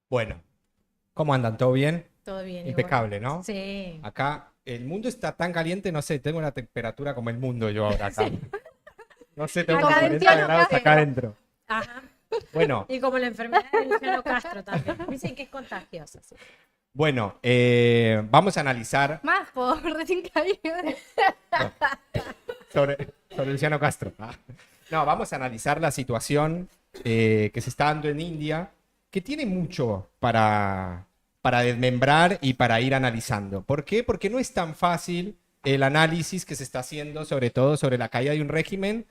Bueno, ¿cómo andan? ¿Todo bien? Todo bien, ¿y vos? Impecable, ¿no? Sí. Acá el mundo está tan caliente, no sé, tengo una temperatura como el mundo yo ahora acá. Sí. No sé, Y tengo como como 40 Luciano grados acá Castro. adentro. Ajá. Bueno, Y como la enfermedad de Luciano Castro también. Dicen que es contagiosa. Sí. bueno, vamos a analizar Más por recién caído. no, sobre Luciano Castro. No, vamos a analizar la situación que se está dando en India, que tiene mucho para desmembrar y para ir analizando. ¿Por qué? Porque no es tan fácil el análisis que se está haciendo, sobre todo sobre la caída de un régimen,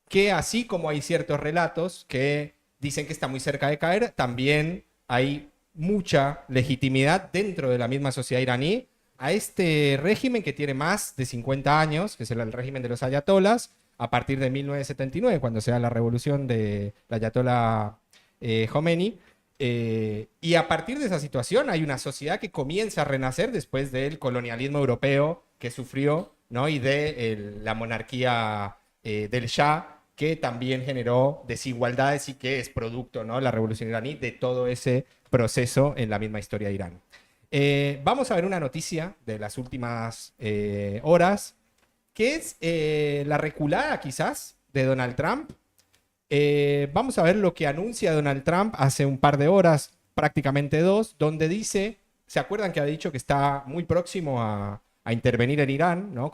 que así como hay ciertos relatos que dicen que está muy cerca de caer, también hay mucha legitimidad dentro de la misma sociedad iraní a este régimen que tiene más de 50 años, que es el régimen de los ayatolas, a partir de 1979, cuando se da la revolución del ayatollah Khomeini. Y a partir de esa situación hay una sociedad que comienza a renacer después del colonialismo europeo que sufrió, ¿no? Y de la monarquía del Shah, que también generó desigualdades y que es producto, ¿no? La revolución iraní de todo ese proceso en la misma historia de Irán. Vamos a ver una noticia de las últimas horas, que es la reculada quizás de Donald Trump. Vamos a ver lo que anuncia Donald Trump hace un par de horas, prácticamente dos, donde dice, ¿se acuerdan que ha dicho que está muy próximo a intervenir en Irán, ¿no?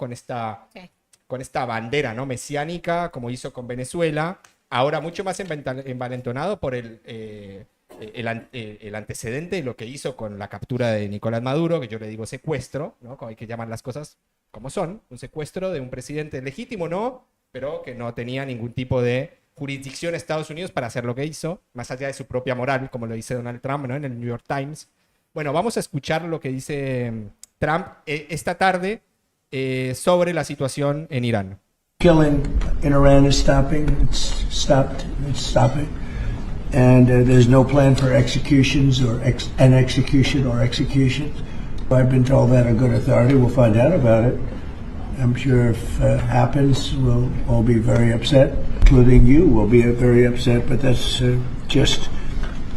Sí. Con esta bandera, ¿no? Mesiánica, como hizo con Venezuela, ahora mucho más envalentonado por el antecedente de lo que hizo con la captura de Nicolás Maduro, que yo le digo secuestro, ¿no? Como hay que llamar las cosas como son, un secuestro de un presidente legítimo, ¿no? Pero que no tenía ningún tipo de jurisdicción en Estados Unidos para hacer lo que hizo, más allá de su propia moral, como lo dice Donald Trump, ¿no? En el New York Times. Bueno, vamos a escuchar lo que dice Trump esta tarde sobre la situación en Irán. Killing in Iran is stopping. It's stopped. It's stopping. And there's no plan for executions or an execution or executions. I've been told that a good authority. We'll find out about it. I'm sure if it happens, we'll all be very upset, including you will be very upset, but that's just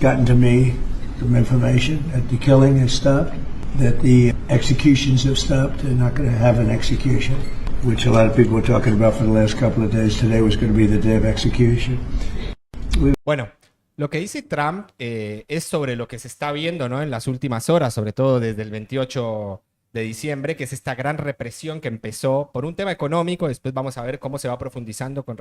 gotten to me from information that the killing has stopped, that the executions have stopped. They're not going to have an execution, which a lot of people were talking about for the last couple of days. Today was going to be the day of execution. Bueno, lo que dice Trump es sobre lo que se está viendo, ¿no? En las últimas horas, sobre todo desde el 28 de diciembre, que es esta gran represión que empezó por un tema económico. Después vamos a ver cómo se va profundizando con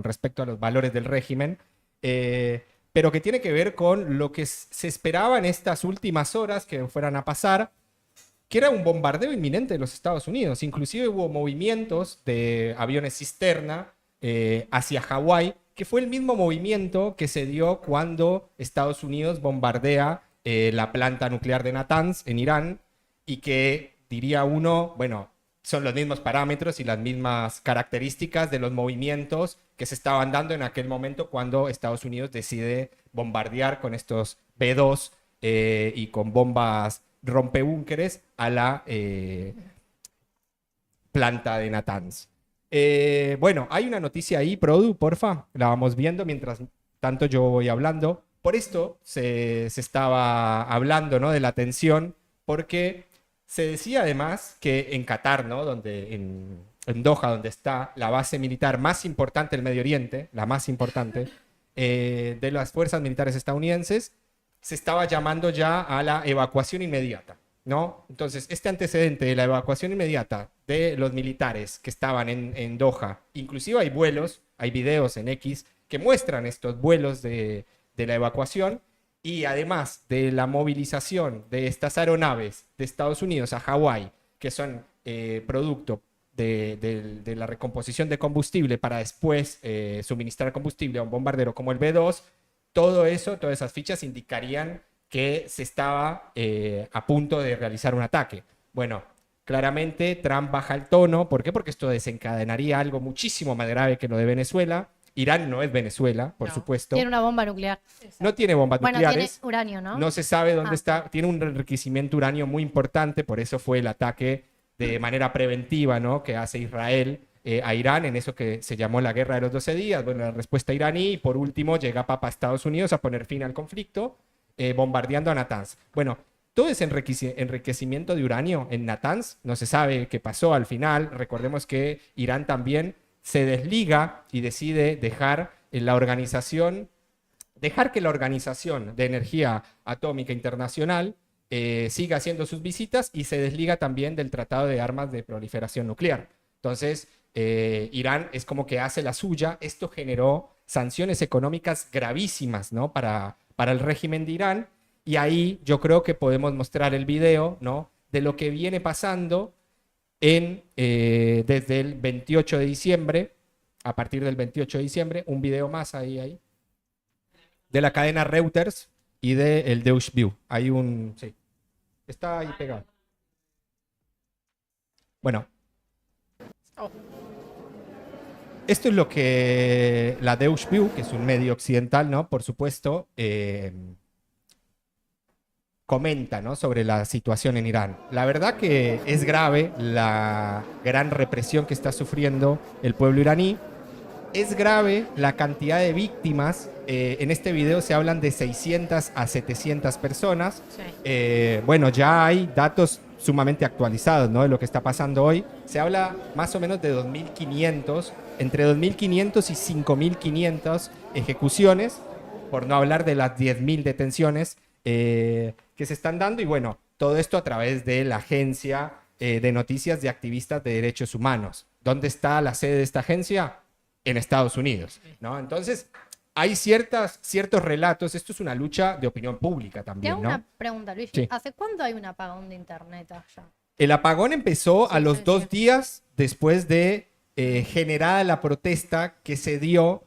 respecto a los valores del régimen, pero que tiene que ver con lo que se esperaba en estas últimas horas que fueran a pasar, que era un bombardeo inminente de los Estados Unidos. Inclusive hubo movimientos de aviones cisterna hacia Hawái, que fue el mismo movimiento que se dio cuando Estados Unidos bombardea la planta nuclear de Natanz en Irán, y que diría uno, bueno, son los mismos parámetros y las mismas características de los movimientos que se estaban dando en aquel momento cuando Estados Unidos decide bombardear con estos B-2 y con bombas rompebúnkeres a la planta de Natanz. Bueno, hay una noticia ahí, Produ, porfa, la vamos viendo mientras tanto yo voy hablando. Por esto se estaba hablando, ¿no? De la tensión, porque se decía además que en Qatar, ¿no? En Doha, donde está la base militar más importante del Medio Oriente, la más importante de las fuerzas militares estadounidenses, se estaba llamando ya a la evacuación inmediata, ¿no? Entonces, este antecedente de la evacuación inmediata de los militares que estaban en Doha, inclusive hay vuelos, hay videos en X que muestran estos vuelos de la evacuación, y además de la movilización de estas aeronaves de Estados Unidos a Hawái, que son producto de la recomposición de combustible para después suministrar combustible a un bombardero como el B-2, todo eso, todas esas fichas indicarían que se estaba a punto de realizar un ataque. Bueno, claramente Trump baja el tono. ¿Por qué? Porque esto desencadenaría algo muchísimo más grave que lo de Venezuela. Irán no es Venezuela, por No. supuesto. Tiene una bomba nuclear. No tiene bombas Bueno, tiene nucleares. uranio, ¿no? No se sabe dónde Ah. está. Tiene un enriquecimiento uranio muy importante, por eso fue el ataque de manera preventiva, ¿no? Que hace Israel a Irán en eso que se llamó la Guerra de los 12 días. Bueno, la respuesta iraní, y por último llega Papa a Estados Unidos a poner fin al conflicto. bombardeando a Natanz. Bueno, todo ese enriquecimiento de uranio en Natanz, no se sabe qué pasó al final. Recordemos que Irán también se desliga y decide dejar que la Organización de Energía Atómica Internacional siga haciendo sus visitas y se desliga también del Tratado de Armas de Proliferación Nuclear. Entonces, Irán es como que hace la suya. Esto generó sanciones económicas gravísimas, ¿no? para el régimen de Irán. Y ahí yo creo que podemos mostrar el video, ¿no? De lo que viene pasando desde el 28 de diciembre, a partir del 28 de diciembre, un video más ahí, de la cadena Reuters y del Deutsche View. Hay un... Sí, está ahí pegado. Bueno. Esto es lo que la Deutsche View, que es un medio occidental, ¿no? Por supuesto, comenta, ¿no? Sobre la situación en Irán. La verdad que es grave la gran represión que está sufriendo el pueblo iraní. Es grave la cantidad de víctimas. En este video se hablan de 600 a 700 personas. Sí. Bueno, ya hay datos sumamente actualizados, ¿no? De lo que está pasando hoy. Se habla más o menos de 2.500, entre 2.500 y 5.500 ejecuciones, por no hablar de las 10.000 detenciones que se están dando. Y bueno, todo esto a través de la agencia de noticias de activistas de derechos humanos. ¿Dónde está la sede de esta agencia? En Estados Unidos, ¿no? Entonces, hay ciertos relatos. Esto es una lucha de opinión pública Te también, hago ¿no? una pregunta, Luis. Sí. ¿Hace cuándo hay un apagón de internet allá? El apagón empezó a los sí, 2 sí. días después de generada la protesta que se dio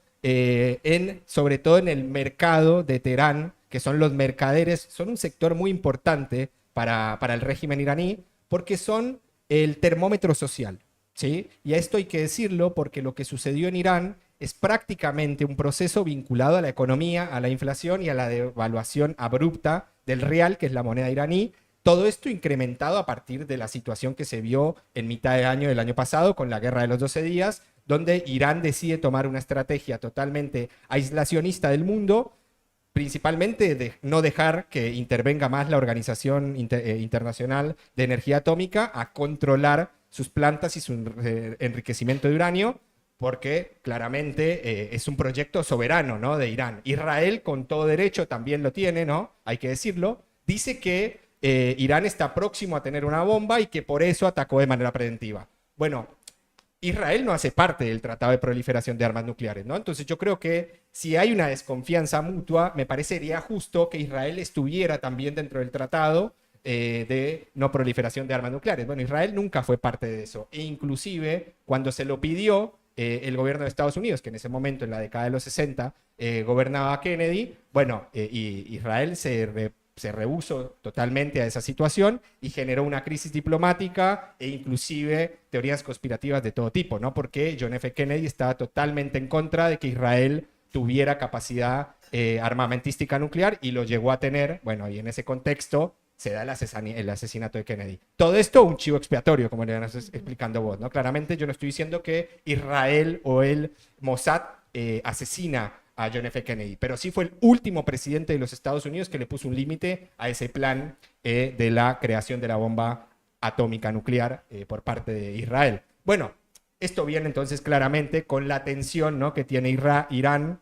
sobre todo en el mercado de Teherán, que son los mercaderes, son un sector muy importante para el régimen iraní, porque son el termómetro social, ¿sí? Y a esto hay que decirlo porque lo que sucedió en Irán es prácticamente un proceso vinculado a la economía, a la inflación y a la devaluación abrupta del rial, que es la moneda iraní. Todo esto incrementado a partir de la situación que se vio en mitad de año del año pasado con la Guerra de los 12 días, donde Irán decide tomar una estrategia totalmente aislacionista del mundo, principalmente de no dejar que intervenga más la Organización Internacional de Energía Atómica a controlar sus plantas y su enriquecimiento de uranio, porque claramente es un proyecto soberano, ¿no? De Irán. Israel, con todo derecho, también lo tiene, ¿no? Hay que decirlo. Dice que Irán está próximo a tener una bomba y que por eso atacó de manera preventiva. Bueno, Israel no hace parte del Tratado de Proliferación de Armas Nucleares, ¿no? Entonces yo creo que si hay una desconfianza mutua, me parecería justo que Israel estuviera también dentro del tratado de no proliferación de armas nucleares. Bueno, Israel nunca fue parte de eso. E inclusive, cuando se lo pidió el gobierno de Estados Unidos, que en ese momento, en la década de los 60, gobernaba Kennedy, bueno, y Israel se rehusó totalmente a esa situación y generó una crisis diplomática e inclusive teorías conspirativas de todo tipo, ¿no? Porque John F. Kennedy estaba totalmente en contra de que Israel tuviera capacidad armamentística nuclear y lo llegó a tener. Bueno, y en ese contexto se da el asesinato de Kennedy. Todo esto un chivo expiatorio, como le van explicando vos, ¿no? Claramente yo no estoy diciendo que Israel o el Mossad asesina a John F. Kennedy, pero sí fue el último presidente de los Estados Unidos que le puso un límite a ese plan de la creación de la bomba atómica nuclear por parte de Israel. Bueno, esto viene entonces claramente con la tensión, ¿no? Que tiene Irán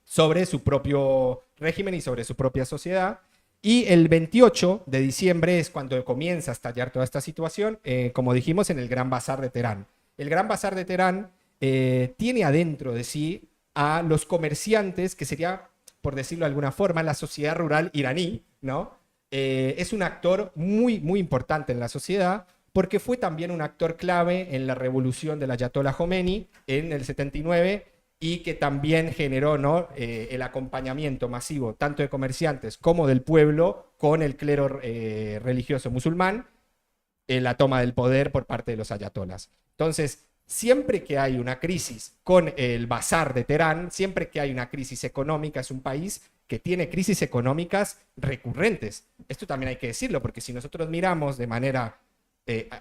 sobre su propio régimen y sobre su propia sociedad. Y el 28 de diciembre es cuando comienza a estallar toda esta situación, como dijimos, en el Gran Bazar de Teherán. El Gran Bazar de Teherán tiene adentro de sí a los comerciantes, que sería, por decirlo de alguna forma, la sociedad rural iraní, ¿no? Es un actor muy, muy importante en la sociedad, porque fue también un actor clave en la revolución del Ayatollah Khomeini en el 79, y que también generó, ¿no? El acompañamiento masivo tanto de comerciantes como del pueblo con el clero religioso musulmán en la toma del poder por parte de los ayatolás. Entonces, siempre que hay una crisis con el bazar de Teherán, siempre que hay una crisis económica, es un país que tiene crisis económicas recurrentes. Esto también hay que decirlo, porque si nosotros miramos de manera...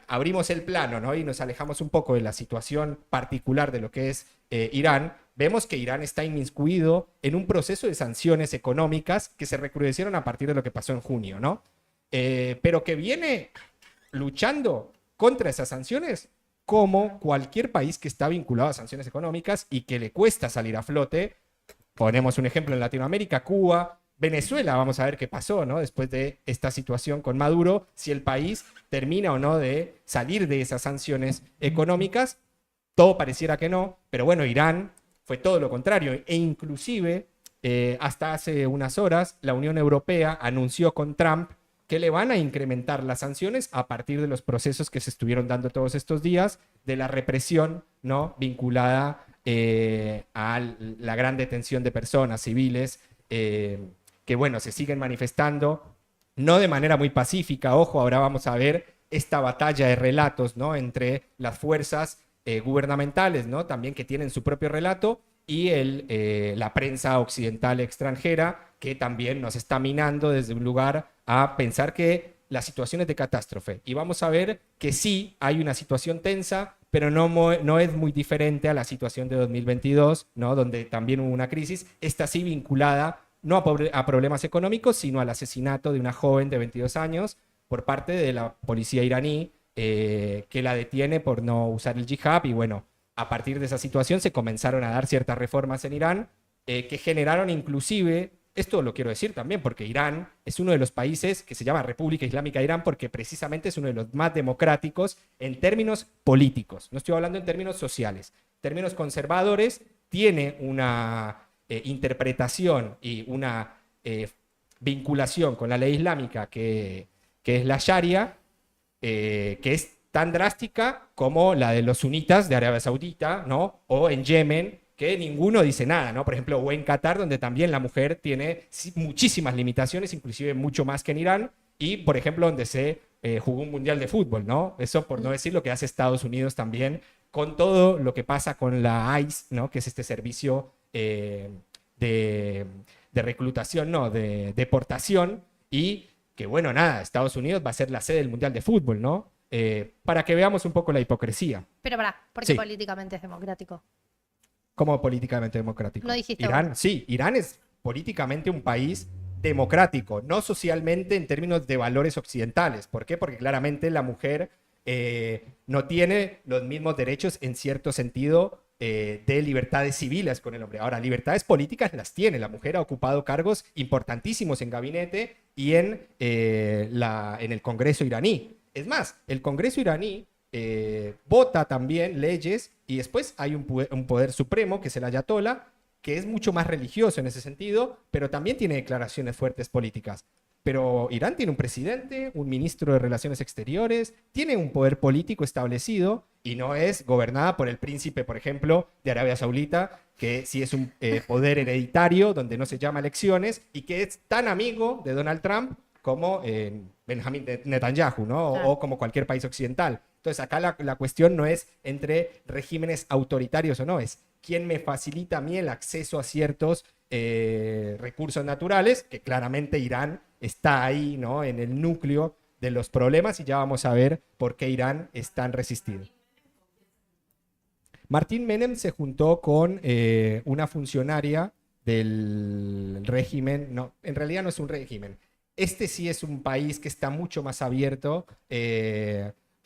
abrimos el plano, ¿no? Y nos alejamos un poco de la situación particular de lo que es Irán, vemos que Irán está inmiscuido en un proceso de sanciones económicas que se recrudecieron a partir de lo que pasó en junio, ¿no? Pero que viene luchando contra esas sanciones como cualquier país que está vinculado a sanciones económicas y que le cuesta salir a flote. Ponemos un ejemplo en Latinoamérica, Cuba, Venezuela, vamos a ver qué pasó, ¿no? Después de esta situación con Maduro, si el país termina o no de salir de esas sanciones económicas. Todo pareciera que no, pero bueno, Irán fue todo lo contrario. E inclusive, hasta hace unas horas, la Unión Europea anunció con Trump que le van a incrementar las sanciones a partir de los procesos que se estuvieron dando todos estos días, de la represión, ¿no? Vinculada a la gran detención de personas civiles, que bueno, se siguen manifestando, no de manera muy pacífica. Ojo, ahora vamos a ver esta batalla de relatos, ¿no? Entre las fuerzas gubernamentales, ¿no? También que tienen su propio relato, y la prensa occidental extranjera, que también nos está minando desde un lugar a pensar que la situación es de catástrofe. Y vamos a ver que sí hay una situación tensa, pero no es muy diferente a la situación de 2022, ¿no? Donde también hubo una crisis, esta sí vinculada no a problemas económicos, sino al asesinato de una joven de 22 años por parte de la policía iraní, que la detiene por no usar el yihad. Y bueno, a partir de esa situación se comenzaron a dar ciertas reformas en Irán, que generaron inclusive, esto lo quiero decir también, porque Irán es uno de los países que se llama República Islámica de Irán, porque precisamente es uno de los más democráticos en términos políticos. No estoy hablando en términos sociales. En términos conservadores, tiene una interpretación y una vinculación con la ley islámica que es la Sharia, que es tan drástica como la de los sunitas de Arabia Saudita, ¿no? O en Yemen, que ninguno dice nada, ¿no? Por ejemplo, o en Qatar, donde también la mujer tiene muchísimas limitaciones, inclusive mucho más que en Irán, y, por ejemplo, donde se jugó un mundial de fútbol, ¿no? Eso por no decir lo que hace Estados Unidos también, con todo lo que pasa con la ICE, ¿no? Que es este servicio de reclutación, ¿no? De deportación, y que, bueno, nada, Estados Unidos va a ser la sede del mundial de fútbol, ¿no? Para que veamos un poco la hipocresía. Pero pará, ¿por qué Sí. políticamente es democrático? Como políticamente democrático. Lo dijiste Irán, vos. sí, Irán es políticamente un país democrático, no socialmente en términos de valores occidentales. ¿Por qué? Porque claramente la mujer no tiene los mismos derechos en cierto sentido de libertades civiles con el hombre. Ahora, libertades políticas las tiene. La mujer ha ocupado cargos importantísimos en gabinete y en el Congreso iraní. Es más, el Congreso iraní vota también leyes, y después hay un poder supremo, que es el ayatolá, que es mucho más religioso en ese sentido, pero también tiene declaraciones fuertes políticas. Pero Irán tiene un presidente, un ministro de Relaciones Exteriores, tiene un poder político establecido y no es gobernada por el príncipe, por ejemplo, de Arabia Saudita, que sí es un poder hereditario donde no se llama elecciones y que es tan amigo de Donald Trump como Benjamin Netanyahu, ¿no? Claro. O como cualquier país occidental. Entonces acá la cuestión no es entre regímenes autoritarios o no, es quién me facilita a mí el acceso a ciertos recursos naturales, que claramente Irán está ahí, ¿no? En el núcleo de los problemas, y ya vamos a ver por qué Irán es tan resistido. Martín Menem se juntó con una funcionaria del régimen, no, en realidad no es un régimen. Este sí es un país que está mucho más abierto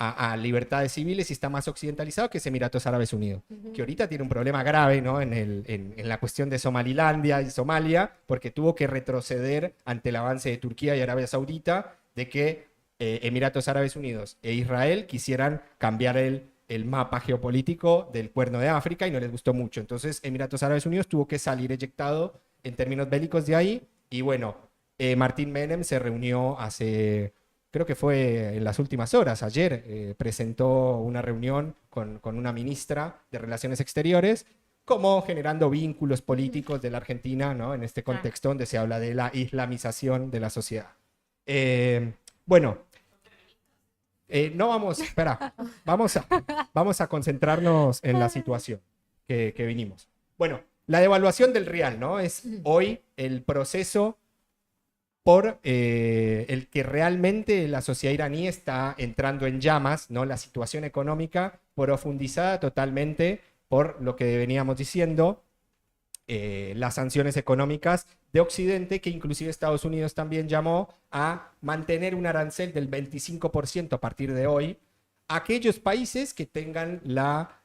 a libertades civiles y está más occidentalizado, que es Emiratos Árabes Unidos, que ahorita tiene un problema grave, ¿no? en la cuestión de Somalilandia y Somalia, porque tuvo que retroceder ante el avance de Turquía y Arabia Saudita, de que Emiratos Árabes Unidos e Israel quisieran cambiar el mapa geopolítico del Cuerno de África, y no les gustó mucho. Entonces Emiratos Árabes Unidos tuvo que salir eyectado en términos bélicos de ahí, y bueno, Martín Menem se reunió hace, creo que fue en las últimas horas, ayer, presentó una reunión con una ministra de Relaciones Exteriores, como generando vínculos políticos de la Argentina, ¿no? En este contexto donde se habla de la islamización de la sociedad. Bueno, no vamos, espera, vamos a concentrarnos en la situación que vinimos. Bueno, la devaluación del real, ¿no? Es hoy el proceso por el que realmente la sociedad iraní está entrando en llamas, ¿no? La situación económica profundizada totalmente por lo que veníamos diciendo, las sanciones económicas de Occidente, que inclusive Estados Unidos también llamó a mantener un arancel del 25% a partir de hoy a aquellos países que tengan la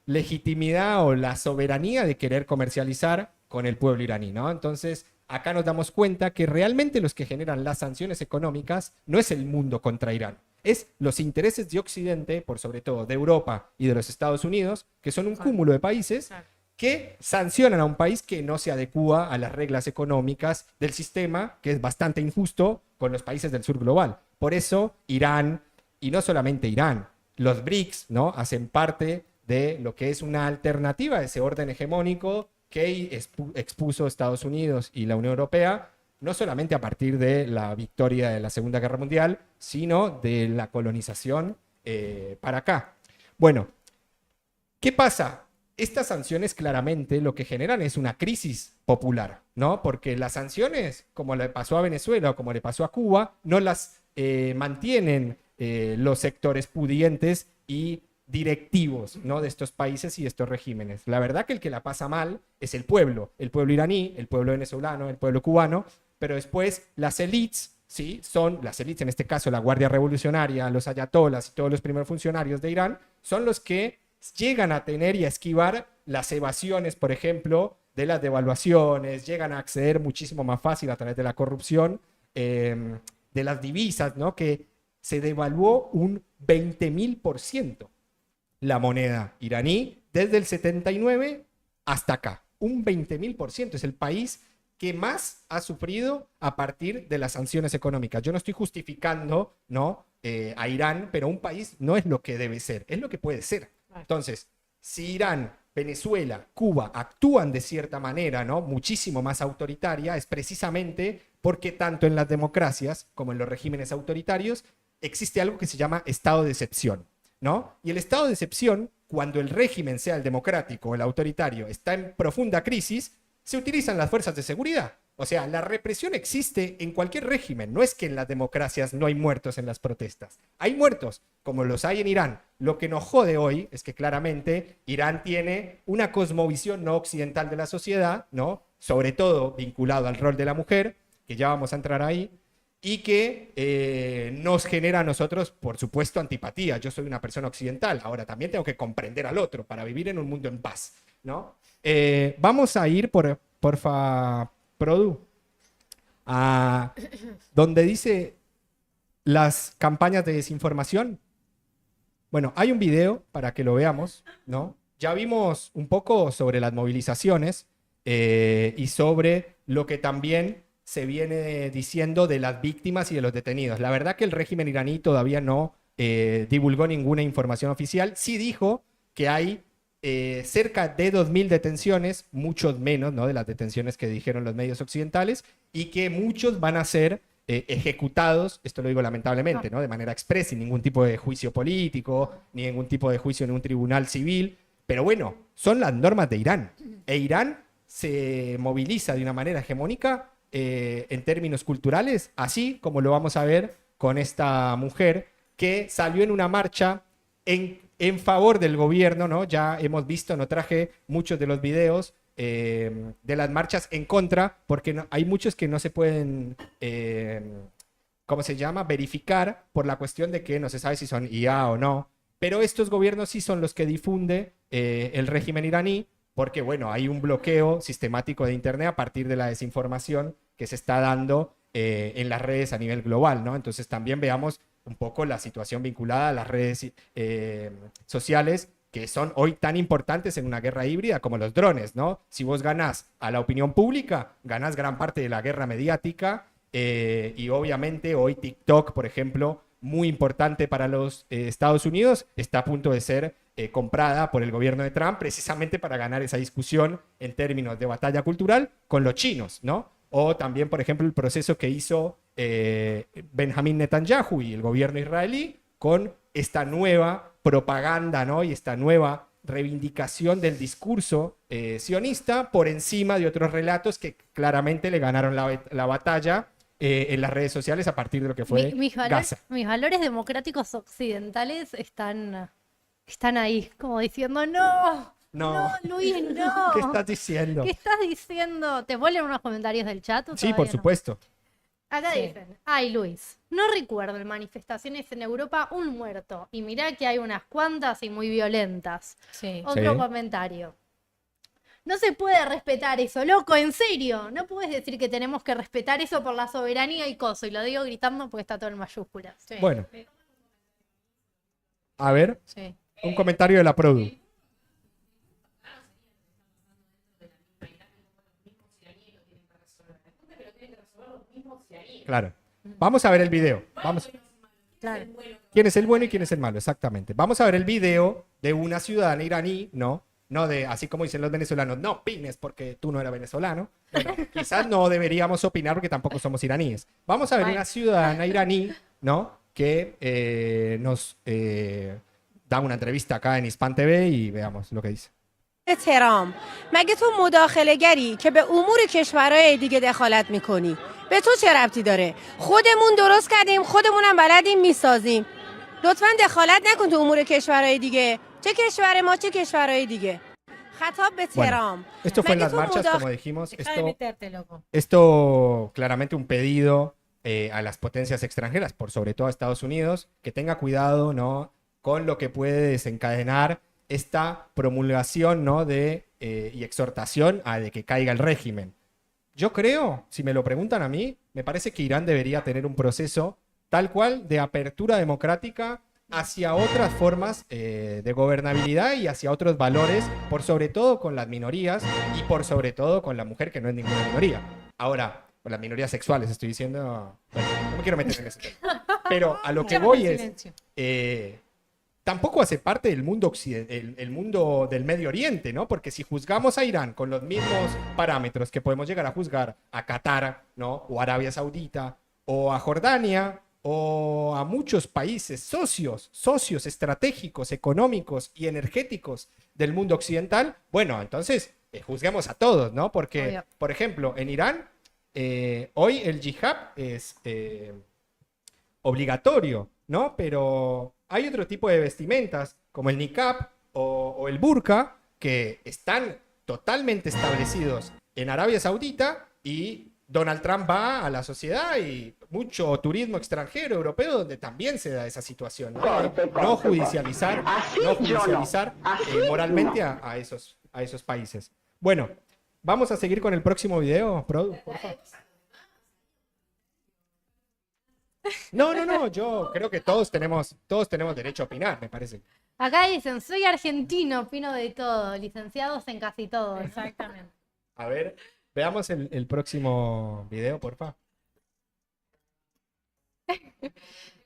legitimidad o la soberanía de querer comercializar con el pueblo iraní, ¿no? Entonces, acá nos damos cuenta que realmente los que generan las sanciones económicas no es el mundo contra Irán, es los intereses de Occidente, por sobre todo de Europa y de los Estados Unidos, que son un cúmulo de países que sancionan a un país que no se adecúa a las reglas económicas del sistema, que es bastante injusto con los países del sur global. Por eso, Irán, y no solamente Irán, los BRICS, ¿no?, hacen parte de lo que es una alternativa a ese orden hegemónico que expuso Estados Unidos y la Unión Europea, no solamente a partir de la victoria de la Segunda Guerra Mundial, sino de la colonización para acá. Bueno, ¿qué pasa? Estas sanciones claramente lo que generan es una crisis popular, ¿no? Porque las sanciones, como le pasó a Venezuela o como le pasó a Cuba, no las mantienen los sectores pudientes y directivos, ¿no?, de estos países y de estos regímenes. La verdad que el que la pasa mal es el pueblo iraní, el pueblo venezolano, el pueblo cubano, pero después las élites, ¿sí?, son las élites, en este caso la Guardia Revolucionaria, los ayatolas y todos los primeros funcionarios de Irán, son los que llegan a tener y a esquivar las evasiones, por ejemplo, de las devaluaciones, llegan a acceder muchísimo más fácil a través de la corrupción, de las divisas, ¿no?, que se devaluó un 20.000% la moneda iraní desde el 79 hasta acá. Un 20.000%. Es el país que más ha sufrido a partir de las sanciones económicas. Yo no estoy justificando, ¿no?, a Irán, pero un país no es lo que debe ser, es lo que puede ser. Entonces, si Irán, Venezuela, Cuba actúan de cierta manera, ¿no?, muchísimo más autoritaria, es precisamente porque tanto en las democracias como en los regímenes autoritarios existe algo que se llama estado de excepción, ¿no? Y el estado de excepción, cuando el régimen, sea el democrático o el autoritario, está en profunda crisis, se utilizan las fuerzas de seguridad. O sea, la represión existe en cualquier régimen. No es que en las democracias no hay muertos en las protestas. Hay muertos, como los hay en Irán. Lo que nos jode hoy es que claramente Irán tiene una cosmovisión no occidental de la sociedad, ¿no?, sobre todo vinculado al rol de la mujer, que ya vamos a entrar ahí, y que nos genera a nosotros, por supuesto, antipatía. Yo soy una persona occidental, ahora también tengo que comprender al otro para vivir en un mundo en paz, ¿no? Vamos a ir, porfa, Produ, a donde dice las campañas de desinformación. Bueno, hay un video para que lo veamos, ¿no? Ya vimos un poco sobre las movilizaciones y sobre lo que también se viene diciendo de las víctimas y de los detenidos. La verdad que el régimen iraní todavía no divulgó ninguna información oficial. Sí dijo que hay cerca de 2.000 detenciones, muchos menos, ¿no?, de las detenciones que dijeron los medios occidentales, y que muchos van a ser ejecutados, esto lo digo lamentablemente, ¿no?, de manera expresa, sin ningún tipo de juicio político, ni ningún tipo de juicio en un tribunal civil. Pero bueno, son las normas de Irán. E Irán se moviliza de una manera hegemónica en términos culturales, así como lo vamos a ver con esta mujer que salió en una marcha en favor del gobierno, ¿no? Ya hemos visto, no traje muchos de los videos de las marchas en contra, porque hay muchos que no se pueden, ¿cómo se llama?, verificar por la cuestión de que no se sabe si son IA o no. Pero estos gobiernos sí son los que difunde el régimen iraní, porque, bueno, hay un bloqueo sistemático de Internet a partir de la desinformación que se está dando en las redes a nivel global, ¿no? Entonces también veamos un poco la situación vinculada a las redes sociales, que son hoy tan importantes en una guerra híbrida como los drones, ¿no? Si vos ganás a la opinión pública, ganás gran parte de la guerra mediática, y obviamente hoy TikTok, por ejemplo, muy importante para los Estados Unidos, está a punto de ser comprada por el gobierno de Trump precisamente para ganar esa discusión en términos de batalla cultural con los chinos, ¿no? O también, por ejemplo, el proceso que hizo Benjamín Netanyahu y el gobierno israelí con esta nueva propaganda, ¿no?, y esta nueva reivindicación del discurso sionista por encima de otros relatos que claramente le ganaron la batalla en las redes sociales a partir de lo que fue Gaza. Mis valores democráticos occidentales están ahí, como diciendo, no, No. Luis, no. ¿Qué estás diciendo? ¿Qué estás diciendo? ¿Te vuelven unos comentarios del chat? ¿O Sí, todavía por no? supuesto. Acá Sí. dicen, ay Luis, no recuerdo en manifestaciones en Europa un muerto. Y mirá que hay unas cuantas y muy violentas. Sí. Otro Sí. comentario. No se puede respetar eso, loco, en serio. No puedes decir que tenemos que respetar eso por la soberanía y coso. Y lo digo gritando porque está todo en mayúsculas. Sí. Bueno. A ver, Sí. un comentario de la produ. Claro. Vamos a ver el video. Vamos. Claro. ¿Quién es el bueno y quién es el malo? Exactamente. Vamos a ver el video de una ciudadana iraní, ¿no? No de, así como dicen los venezolanos, no opines porque tú no eres venezolano. Bueno, quizás no deberíamos opinar porque tampoco somos iraníes. Vamos a ver una ciudadana iraní, ¿no? Que nos da una entrevista acá en Hispan TV y veamos lo que dice. ترامپ مگه تو مداخله گری که به امور کشورهای دیگه دخالت میکنی به تو چه ربطی داره خودمون درست کردیم خودمونم بلدیم میسازیم لطفا دخالت نکن تو امور کشورهای دیگه چه کشور ما چه کشورهای دیگه خطاب به Bueno, ترامپ esto fue en مگه las تو marchas, مداخله como dijimos. Deja de meterte, loco. Esto claramente un pedido a las potencias extranjeras, por sobre todo a Estados Unidos, que tenga cuidado, ¿no? Con lo que puede desencadenar esta promulgación, ¿no? Y exhortación a de que caiga el régimen. Yo creo, si me lo preguntan a mí, me parece que Irán debería tener un proceso tal cual de apertura democrática hacia otras formas de gobernabilidad y hacia otros valores, por sobre todo con las minorías y por sobre todo con la mujer, que no es ninguna minoría. Ahora, con las minorías sexuales estoy diciendo... Bueno, no me quiero meter en ese tema. Pero a lo que voy es... Silencio. Tampoco hace parte del mundo, el mundo del Medio Oriente, ¿no? Porque si juzgamos a Irán con los mismos parámetros que podemos llegar a juzgar a Qatar, ¿no? O Arabia Saudita, o a Jordania, o a muchos países socios estratégicos, económicos y energéticos del mundo occidental, bueno, entonces juzguemos a todos, ¿no? Porque, Obvio. por ejemplo, en Irán, hoy el yihad es obligatorio, ¿no? Pero hay otro tipo de vestimentas, como el niqab o el burka, que están totalmente establecidos en Arabia Saudita y Donald Trump va a la sociedad y mucho turismo extranjero, europeo, donde también se da esa situación. No judicializar moralmente a esos países. Bueno, vamos a seguir con el próximo video, Produ, por favor. No, yo creo que todos tenemos derecho a opinar, me parece. Acá dicen, soy argentino, opino de todo, licenciados en casi todo. Exactamente. A ver, veamos el próximo video, porfa.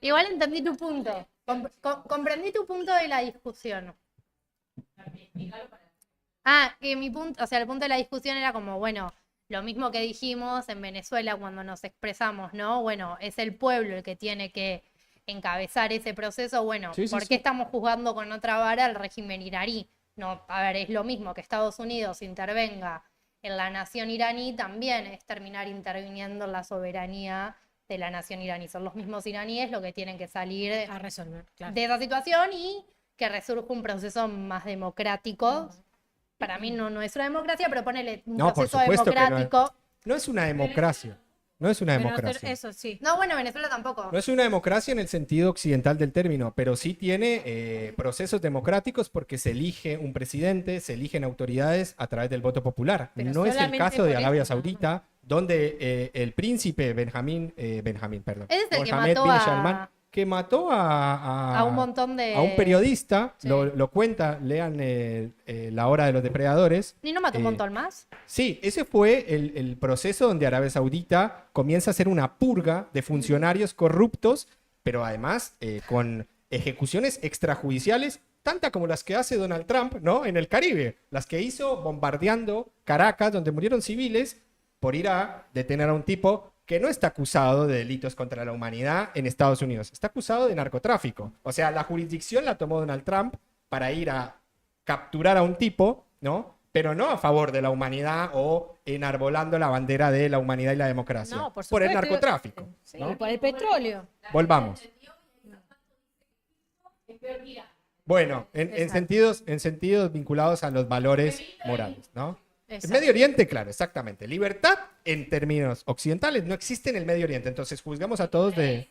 Igual entendí tu punto. Comprendí tu punto de la discusión. Que mi punto, o sea, el punto de la discusión era como, bueno, lo mismo que dijimos en Venezuela cuando nos expresamos, ¿no? Bueno, es el pueblo el que tiene que encabezar ese proceso. Bueno, Sí, sí, ¿por sí. qué estamos juzgando con otra vara al régimen iraní? No, a ver, es lo mismo que Estados Unidos intervenga en la nación iraní, también es terminar interviniendo en la soberanía de la nación iraní. Son los mismos iraníes los que tienen que salir A resolver, claro. de esa situación y que resurja un proceso más democrático. Para mí no es una democracia, pero ponele un No, por proceso supuesto que no es. democrático. No es una democracia. No es una Pero democracia. eso sí. No, bueno, Venezuela tampoco. No es una democracia en el sentido occidental del término, pero sí tiene procesos democráticos porque se elige un presidente, se eligen autoridades a través del voto popular. Pero No es el solamente caso de por Arabia eso, ¿no? Saudita, donde el príncipe Benjamín, perdón, Ese es el que Mohammed mató bin a- Salman, que mató a un montón de... a un periodista, Sí. lo cuenta, lean La Hora de los Depredadores. ¿Y no mató un Eh, montón más? Sí, ese fue el proceso donde Arabia Saudita comienza a hacer una purga de funcionarios corruptos, pero además con ejecuciones extrajudiciales, tantas como las que hace Donald Trump, ¿no? En el Caribe, las que hizo bombardeando Caracas, donde murieron civiles, por ir a detener a un tipo que no está acusado de delitos contra la humanidad en Estados Unidos, está acusado de narcotráfico. O sea, la jurisdicción la tomó Donald Trump para ir a capturar a un tipo, ¿no? Pero no a favor de la humanidad o enarbolando la bandera de la humanidad y la democracia. No, por el supuesto. narcotráfico. Sí, ¿no? por el petróleo. Volvamos. Bueno, en Exacto. sentidos vinculados a los valores morales, ¿no? El Exacto. Medio Oriente, claro, exactamente. Libertad en términos occidentales no existe en el Medio Oriente, entonces juzgamos a todos de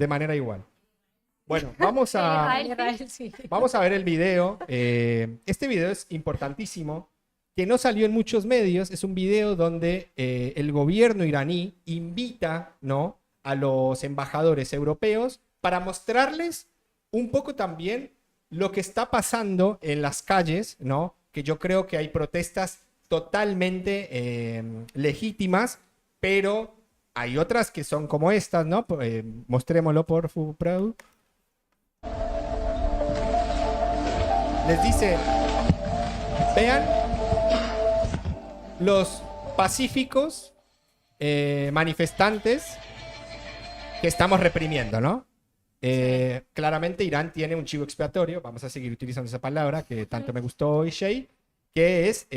manera igual. Bueno, Israel sí. vamos a ver el video. Este video es importantísimo, que no salió en muchos medios. Es un video donde el gobierno iraní invita, ¿no?, a los embajadores europeos para mostrarles un poco también lo que está pasando en las calles, ¿no? Que yo creo que hay protestas totalmente legítimas, pero hay otras que son como estas, ¿no? Mostrémoslo por Fupradu. Les dice, vean los pacíficos manifestantes que estamos reprimiendo, ¿no? Claramente Irán tiene un chivo expiatorio, vamos a seguir utilizando esa palabra que tanto me gustó hoy, Shay, que es,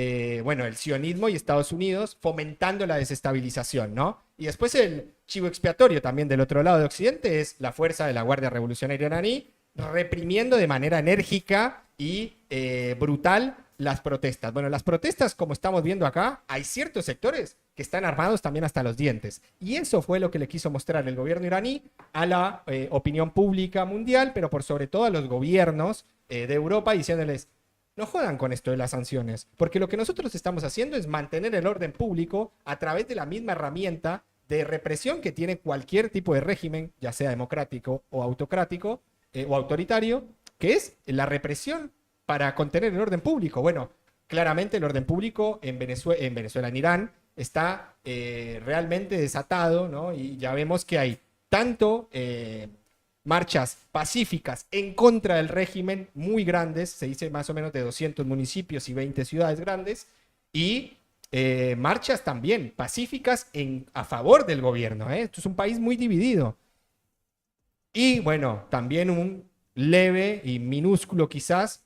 bueno, el sionismo y Estados Unidos fomentando la desestabilización, ¿no? Y después el chivo expiatorio también del otro lado de Occidente es la fuerza de la Guardia Revolucionaria iraní reprimiendo de manera enérgica y brutal las protestas. Bueno, las protestas, como estamos viendo acá, hay ciertos sectores que están armados también hasta los dientes. Y eso fue lo que le quiso mostrar el gobierno iraní a la opinión pública mundial, pero por sobre todo a los gobiernos de Europa, diciéndoles, no jodan con esto de las sanciones, porque lo que nosotros estamos haciendo es mantener el orden público a través de la misma herramienta de represión que tiene cualquier tipo de régimen, ya sea democrático o autocrático o autoritario, que es la represión para contener el orden público. Bueno, claramente el orden público en Venezuela, en Irán, está realmente desatado, ¿no? Y ya vemos que hay tanto marchas pacíficas en contra del régimen muy grandes, se dice más o menos de 200 municipios y 20 ciudades grandes, y marchas también pacíficas a favor del gobierno, ¿eh? Esto es un país muy dividido. Y bueno, también un leve y minúsculo quizás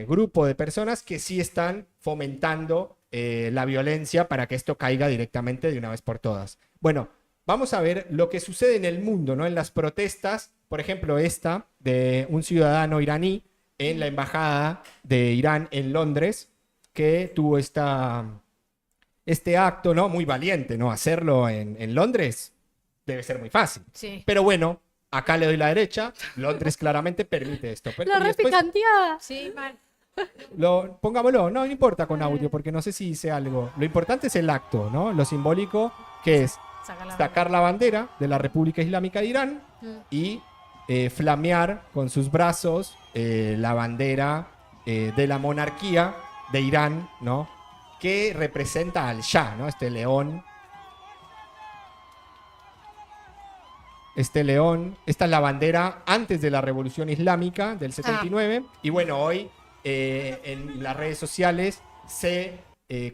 grupo de personas que sí están fomentando la violencia para que esto caiga directamente de una vez por todas. Bueno, vamos a ver lo que sucede en el mundo, ¿no? En las protestas, por ejemplo, esta de un ciudadano iraní en la embajada de Irán en Londres, que tuvo este acto, ¿no? Muy valiente, ¿no? Hacerlo en Londres debe ser muy fácil. Sí. Pero bueno, acá le doy la derecha. Londres claramente permite esto. La Y después repicanteada. Sí, mal. pongámoslo, no importa con audio, porque no sé si dice algo. Lo importante es el acto, ¿no? Lo simbólico, que es Saca la sacar la bandera de la República Islámica de Irán y flamear con sus brazos la bandera de la monarquía de Irán, ¿no? Que representa al Shah, ¿no? Este león, esta es la bandera antes de la Revolución Islámica del 79. Y bueno, hoy en las redes sociales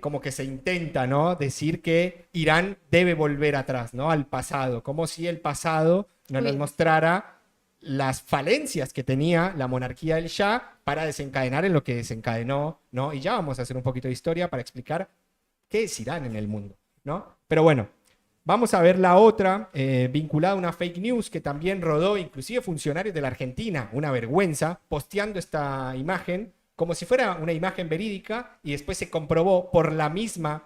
como que se intenta, ¿no?, decir que Irán debe volver atrás, ¿no?, al pasado, como si el pasado no nos mostrara las falencias que tenía la monarquía del Shah para desencadenar en lo que desencadenó, ¿no? Y ya vamos a hacer un poquito de historia para explicar qué es Irán en el mundo, ¿no? Pero bueno, vamos a ver la otra, vinculada a una fake news que también rodó, inclusive funcionarios de la Argentina, una vergüenza, posteando esta imagen como si fuera una imagen verídica y después se comprobó por la misma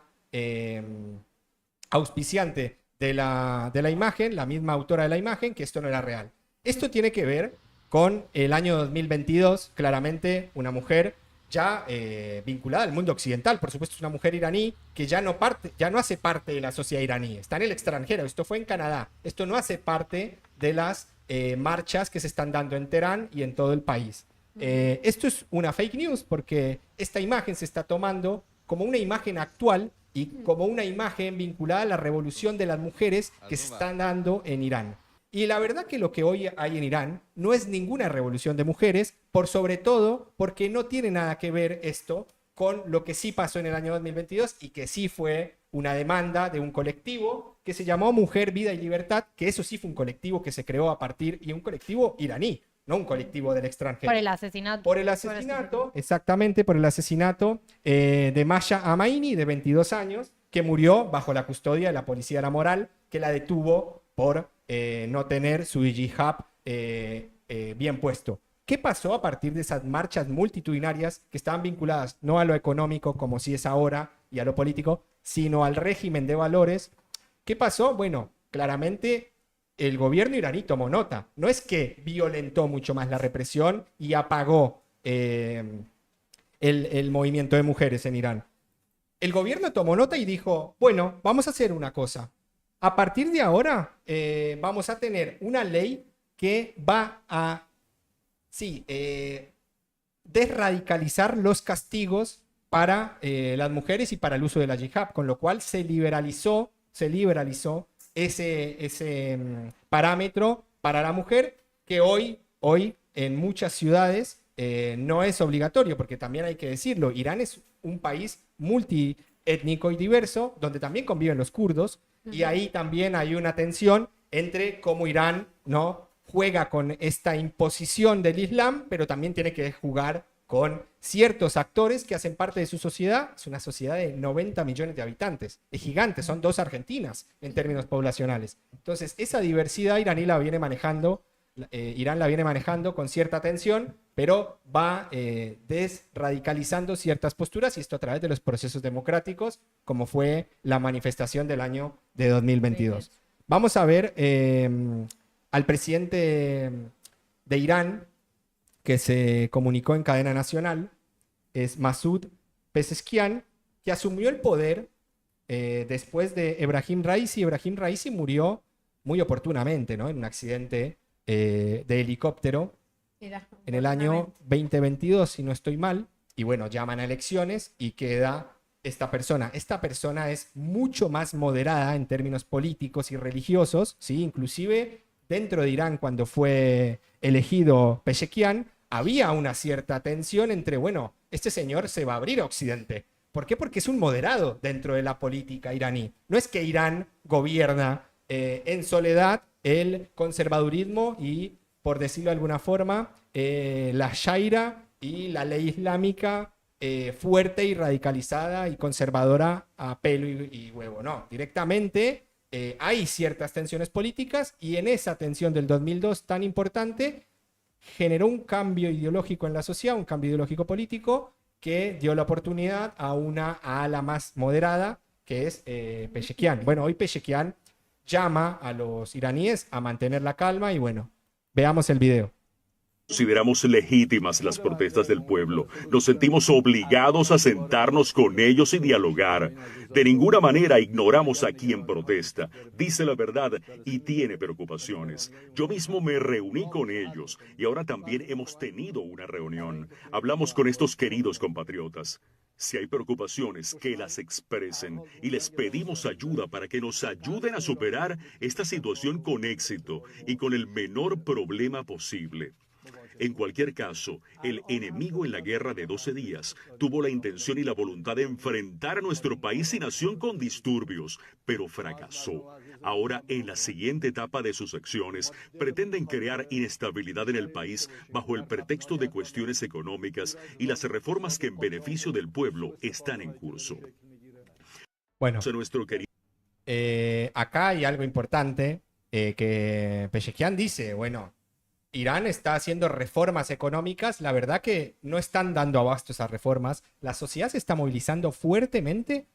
auspiciante de la imagen, la misma autora de la imagen, que esto no era real. Esto tiene que ver con el año 2022, claramente una mujer ya vinculada al mundo occidental, por supuesto es una mujer iraní que ya no hace parte de la sociedad iraní, está en el extranjero, esto fue en Canadá, esto no hace parte de las marchas que se están dando en Teherán y en todo el país. Esto es una fake news porque esta imagen se está tomando como una imagen actual y como una imagen vinculada a la revolución de las mujeres que se están dando en Irán. Y la verdad que lo que hoy hay en Irán no es ninguna revolución de mujeres, por sobre todo porque no tiene nada que ver esto con lo que sí pasó en el año 2022 y que sí fue una demanda de un colectivo que se llamó Mujer, Vida y Libertad, que eso sí fue un colectivo que se creó a partir, y un colectivo iraní, no un colectivo del extranjero. Por el asesinato. Por el asesinato, exactamente, por el asesinato de Masha Amaini, de 22 años, que murió bajo la custodia de la policía de la moral, que la detuvo por no tener su hijab bien puesto. ¿Qué pasó a partir de esas marchas multitudinarias que estaban vinculadas no a lo económico, como si es ahora, y a lo político, sino al régimen de valores? ¿Qué pasó? Bueno, claramente el gobierno iraní tomó nota. No es que violentó mucho más la represión y apagó el movimiento de mujeres en Irán. El gobierno tomó nota y dijo, bueno, vamos a hacer una cosa. A partir de ahora vamos a tener una ley que va a desradicalizar los castigos para las mujeres y para el uso de la yihad, con lo cual se liberalizó ese parámetro para la mujer que hoy en muchas ciudades no es obligatorio, porque también hay que decirlo, Irán es un país multiétnico y diverso, donde también conviven los kurdos, y ahí también hay una tensión entre cómo Irán, ¿no?, juega con esta imposición del Islam, pero también tiene que jugar con ciertos actores que hacen parte de su sociedad. Es una sociedad de 90 millones de habitantes, es gigante, son 2 Argentinas en términos poblacionales. Entonces, esa diversidad Irán la viene manejando con cierta tensión, pero va desradicalizando ciertas posturas, y esto a través de los procesos democráticos, como fue la manifestación del año de 2022. Vamos a ver al presidente de Irán, que se comunicó en cadena nacional, es Masoud Pezeshkian, que asumió el poder después de Ebrahim Raisi. Ebrahim Raisi murió muy oportunamente, ¿no?, en un accidente de helicóptero en el año 2022, si no estoy mal. Y bueno, llaman a elecciones y queda esta persona. Esta persona es mucho más moderada en términos políticos y religiosos, ¿sí? Inclusive dentro de Irán, cuando fue elegido Pezeshkian, había una cierta tensión entre, bueno, este señor se va a abrir a Occidente. ¿Por qué? Porque es un moderado dentro de la política iraní. No es que Irán gobierna en soledad el conservadurismo y, por decirlo de alguna forma, la sharia y la ley islámica fuerte y radicalizada y conservadora a pelo y huevo. No, directamente hay ciertas tensiones políticas, y en esa tensión del 2002 tan importante generó un cambio ideológico en la sociedad, un cambio ideológico político que dio la oportunidad a una ala más moderada, que es Pezeshkian. Bueno, hoy Pezeshkian llama a los iraníes a mantener la calma y bueno, veamos el video. Consideramos legítimas las protestas del pueblo. Nos sentimos obligados a sentarnos con ellos y dialogar. De ninguna manera ignoramos a quien protesta, dice la verdad y tiene preocupaciones. Yo mismo me reuní con ellos y ahora también hemos tenido una reunión. Hablamos con estos queridos compatriotas. Si hay preocupaciones, que las expresen, y les pedimos ayuda para que nos ayuden a superar esta situación con éxito y con el menor problema posible. En cualquier caso, el enemigo en la guerra de 12 días tuvo la intención y la voluntad de enfrentar a nuestro país y nación con disturbios, pero fracasó. Ahora, en la siguiente etapa de sus acciones, pretenden crear inestabilidad en el país bajo el pretexto de cuestiones económicas, y las reformas que en beneficio del pueblo están en curso. Bueno, acá hay algo importante que Pezeshkian dice, bueno, Irán está haciendo reformas económicas, la verdad que no están dando abasto esas reformas, la sociedad se está movilizando fuertemente,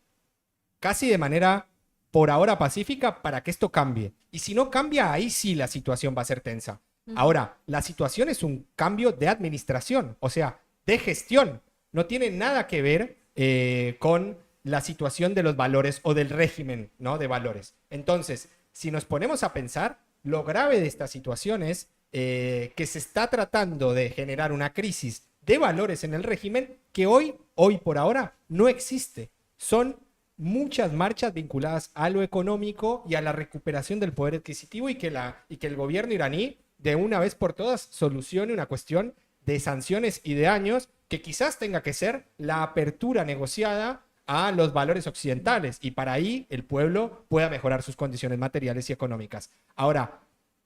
casi de manera por ahora pacífica, para que esto cambie. Y si no cambia, ahí sí la situación va a ser tensa. Ahora, la situación es un cambio de administración, o sea, de gestión. No tiene nada que ver con la situación de los valores o del régimen, ¿no?, de valores. Entonces, si nos ponemos a pensar, lo grave de esta situación es que se está tratando de generar una crisis de valores en el régimen que hoy por ahora, no existe. Son muchas marchas vinculadas a lo económico y a la recuperación del poder adquisitivo, y que el gobierno iraní de una vez por todas solucione una cuestión de sanciones y de años, que quizás tenga que ser la apertura negociada a los valores occidentales, y para ahí el pueblo pueda mejorar sus condiciones materiales y económicas. Ahora,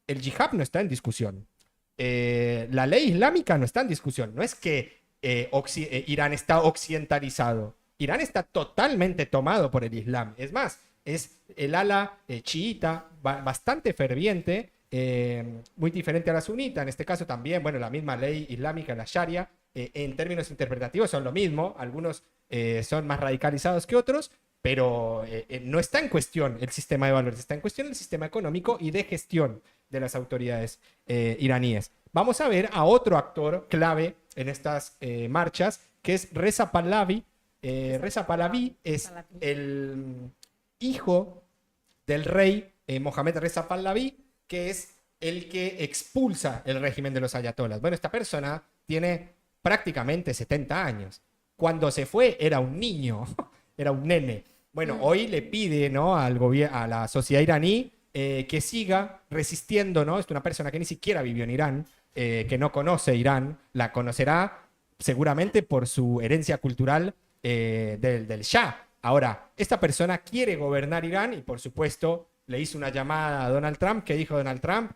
el yihad no está en discusión. La ley islámica no está en discusión. No es que Irán está occidentalizado. Irán está totalmente tomado por el Islam. Es más, es el ala chiita bastante ferviente muy diferente a la sunita. En este caso también, bueno, la misma ley islámica, la Sharia, en términos interpretativos son lo mismo. Algunos son más radicalizados que otros, pero no está en cuestión el sistema de valores, está en cuestión el sistema económico y de gestión de las autoridades iraníes. Vamos a ver a otro actor clave en estas marchas, que es Reza Pahlavi. Reza Pahlavi es el hijo del rey Mohammad Reza Pahlavi, que es el que expulsa el régimen de los ayatolas. Bueno, esta persona tiene prácticamente 70 años. Cuando se fue era un niño, era un nene. Bueno, hoy le pide, ¿no?, a la sociedad iraní que siga resistiendo, ¿no? Es una persona que ni siquiera vivió en Irán, que no conoce Irán, la conocerá seguramente por su herencia cultural del Shah. Ahora, esta persona quiere gobernar Irán y, por supuesto, le hizo una llamada a Donald Trump. ¿Qué dijo Donald Trump?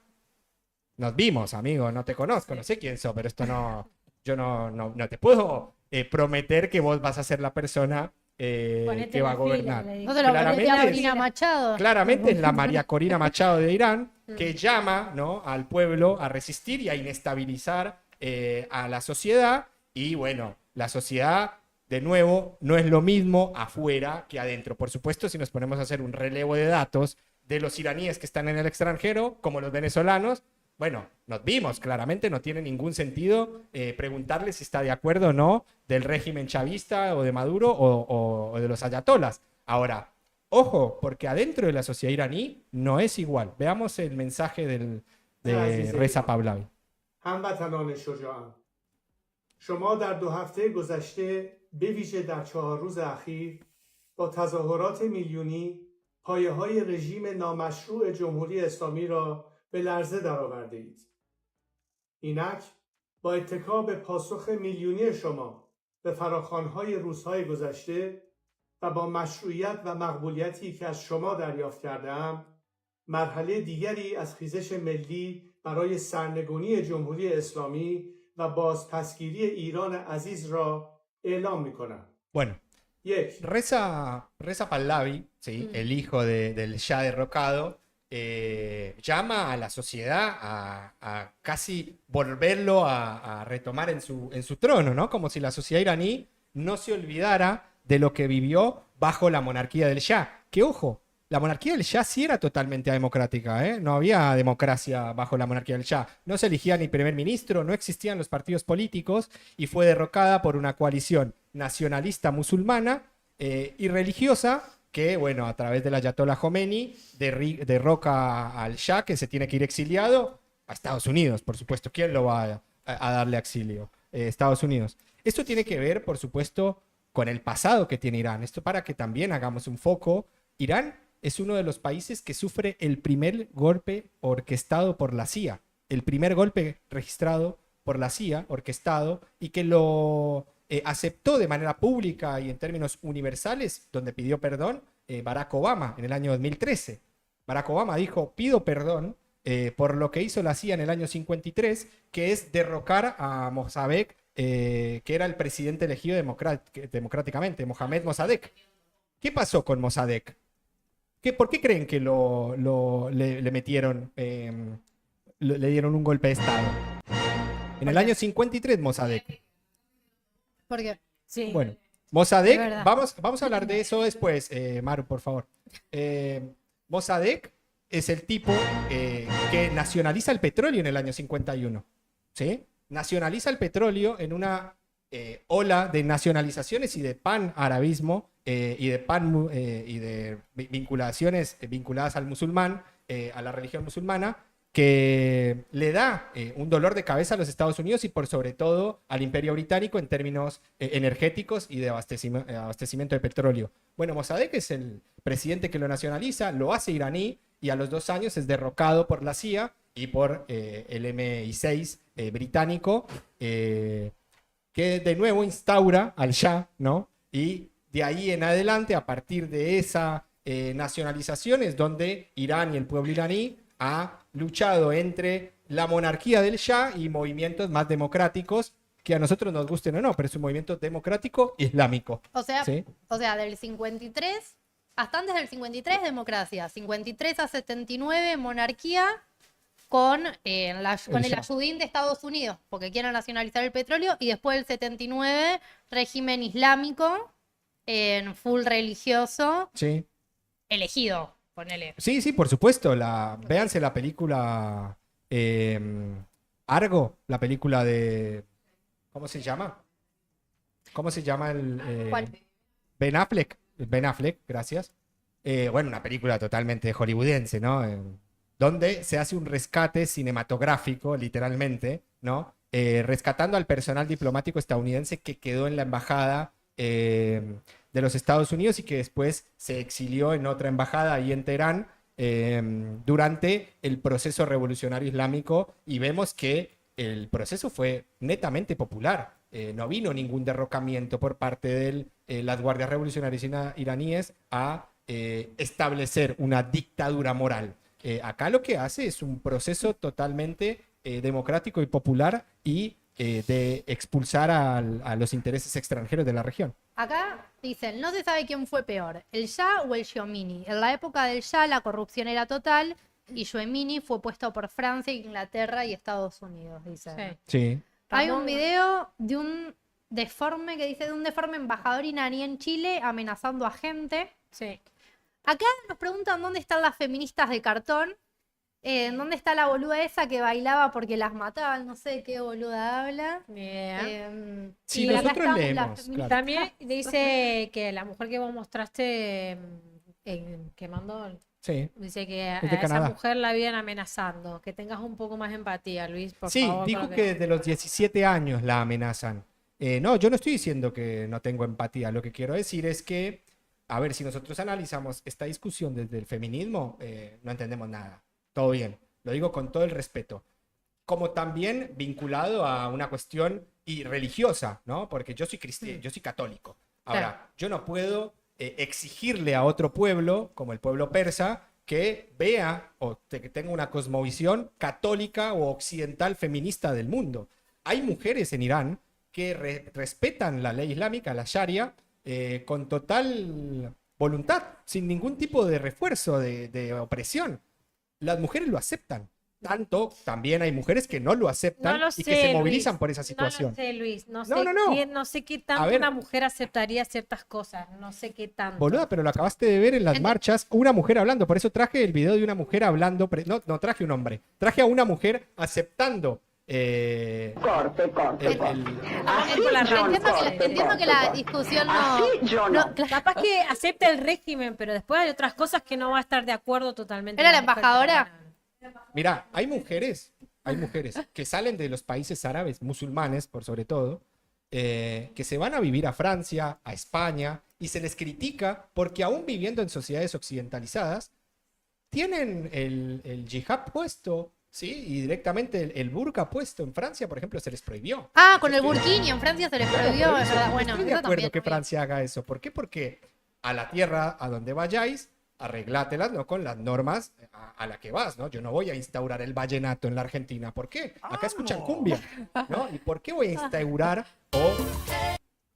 Nos vimos, amigo, no te conozco, no sé quién sos, pero esto no, yo no te puedo prometer que vos vas a ser la persona que va a gobernar. No te lo prometí a Corina Machado. Claramente es la María Corina Machado de Irán, que llama, ¿no?, al pueblo a resistir y a inestabilizar a la sociedad. Y bueno, la sociedad, de nuevo, no es lo mismo afuera que adentro. Por supuesto, si nos ponemos a hacer un relevo de datos de los iraníes que están en el extranjero, como los venezolanos, bueno, nos vimos, claramente no tiene ningún sentido preguntarle si está de acuerdo o no del régimen chavista o de Maduro o de los ayatolas. Ahora, ojo, porque adentro de la sociedad iraní no es igual. Veamos el mensaje de Reza Pahlavi. هموطنان شجاعان، شما در 2 هفته گذشته به ویژه در 4 روز اخیر با تظاهرات میلیونی پایه‌های رژیم نامشروع جمهوری اسلامی را به لرزه درآورده اید. اینک با اتکا به پاسخ میلیونی شما به فراخوان‌های روزهای گذشته و با مشروعیت و مقبولیتی که از شما دریافت کرده‌ام، مرحله دیگری از خیزش ملی برای سرنگونی جمهوری اسلامی و بازپسگیری ایران عزیز را اعلام می‌کنم. Bueno, Reza Pahlavi, ¿sí?, el hijo del Shah derrocado, llama a la sociedad a casi volverlo a retomar en su trono, ¿no? Como si la sociedad iraní no se olvidara de lo que vivió bajo la monarquía del Shah. Que ojo, la monarquía del Shah sí era totalmente democrática, ¿eh? No había democracia bajo la monarquía del Shah. No se elegía ni primer ministro, no existían los partidos políticos y fue derrocada por una coalición nacionalista musulmana y religiosa que, bueno, a través del Ayatollah Khomeini derroca al Shah, que se tiene que ir exiliado a Estados Unidos, por supuesto. ¿Quién lo va a darle exilio? Estados Unidos. Esto tiene que ver, por supuesto, con el pasado que tiene Irán. Esto para que también hagamos un foco. Irán es uno de los países que sufre el primer golpe orquestado por la CIA. El primer golpe registrado por la CIA, orquestado, y que lo aceptó de manera pública y en términos universales, donde pidió perdón Barack Obama en el año 2013. Barack Obama dijo, pido perdón por lo que hizo la CIA en el año 53, que es derrocar a Mossadegh, que era el presidente elegido democráticamente, Mohammad Mossadegh. ¿Qué pasó con Mossadegh? ¿Por qué creen que le metieron, le dieron un golpe de Estado? En el año 53, Mossadegh. ¿Por qué? Sí. Bueno, Mossadegh, vamos a hablar de eso después, Maru, por favor. Mossadegh es el tipo que nacionaliza el petróleo en el año 51. ¿Sí? Nacionaliza el petróleo en una ola de nacionalizaciones y de pan-arabismo y de vinculaciones vinculadas al musulmán, a la religión musulmana, que le da un dolor de cabeza a los Estados Unidos y por sobre todo al Imperio Británico en términos energéticos y de abastecimiento de petróleo. Bueno, Mossadegh es el presidente que lo nacionaliza, lo hace iraní y a los 2 años es derrocado por la CIA y por el MI6 británico, que de nuevo instaura al Shah, ¿no? Y de ahí en adelante, a partir de esa nacionalización, es donde Irán y el pueblo iraní ha luchado entre la monarquía del Shah y movimientos más democráticos, que a nosotros nos gusten o no, pero es un movimiento democrático islámico. O sea, ¿sí? Del 53, hasta antes del 53, democracia. 53 a 79, monarquía. con el Shah. ayudín de Estados Unidos, porque quieren nacionalizar el petróleo, y después del 79, régimen islámico, en full religioso, Sí. elegido, ponele. Sí, sí, por supuesto. Véanse la película Argo, la película de... ¿Cómo se llama? ¿Cómo se llama ¿Cuál? Ben Affleck. Ben Affleck, gracias. Bueno, una película totalmente hollywoodense, ¿no? Donde se hace un rescate cinematográfico, literalmente, ¿no? Rescatando al personal diplomático estadounidense que quedó en la embajada de los Estados Unidos y que después se exilió en otra embajada ahí en Teherán durante el proceso revolucionario islámico, y vemos que el proceso fue netamente popular. No vino ningún derrocamiento por parte de las guardias revolucionarias iraníes a establecer una dictadura moral. Acá lo que hace es un proceso totalmente democrático y popular y de expulsar a los intereses extranjeros de la región. Acá dicen, no se sabe quién fue peor, el Shah o el Khomeini. En la época del Shah la corrupción era total y Khomeini fue puesto por Francia, Inglaterra y Estados Unidos, dicen. Sí. Hay un video de un deforme que dice de un deforme embajador iraní en Chile amenazando a gente. Sí. Acá nos preguntan dónde están las feministas de cartón. ¿Dónde está la boluda esa que bailaba porque las mataban? No sé de qué boluda habla. Sí, y acá nosotros estamos leemos, las feministas. claro. También dice que la mujer que vos mostraste que mandó, Sí. dice que a Es de esa Canadá. mujer la vienen amenazando. Que tengas un poco más de empatía, Luis, por Sí, favor. dijo con lo que desde los 17 años la amenazan. No, yo no estoy diciendo que no tengo empatía. Lo que quiero decir es que, a ver, si nosotros analizamos esta discusión desde el feminismo, no entendemos nada. Todo bien. Lo digo con todo el respeto. Como también vinculado a una cuestión y religiosa, ¿no? Porque yo soy cristiano, yo soy católico. Ahora, yo no puedo exigirle a otro pueblo, como el pueblo persa, que vea o que tenga una cosmovisión católica o occidental feminista del mundo. Hay mujeres en Irán que respetan la ley islámica, la Sharia, con total voluntad, sin ningún tipo de refuerzo, de opresión. Las mujeres lo aceptan. Tanto, también hay mujeres que no lo aceptan No lo y sé, que se movilizan Luis. por esa situación. No lo sé, Luis. No sé, No. no sé qué tanto A ver. una mujer aceptaría ciertas cosas. No sé qué tanto. Boluda, pero lo acabaste de ver en las marchas, una mujer hablando. Por eso traje el video de una mujer hablando. No traje un hombre. Traje a una mujer aceptando. Entiendo que la discusión no, Capaz que acepta el régimen, pero después hay otras cosas que no va a estar de acuerdo totalmente. ¿Era la mujer, embajadora? pero bueno. Mira, hay mujeres que salen de los países árabes, musulmanes por sobre todo, que se van a vivir a Francia, a España, y se les critica porque aún viviendo en sociedades occidentalizadas, tienen el yihad puesto, ¿sí? Y directamente el burka puesto. En Francia, por ejemplo, se les prohibió. Con el burkini en Francia se les prohibió, es verdad. Bueno, Estoy de eso acuerdo también. que Francia haga eso. ¿Por qué? Porque a la tierra a donde vayáis, arreglátelas, ¿no? Con las normas a la que vas, ¿no? Yo no voy a instaurar el vallenato en la Argentina. ¿Por qué? Acá escuchan cumbia, ¿no? ¿Y por qué voy a instaurar?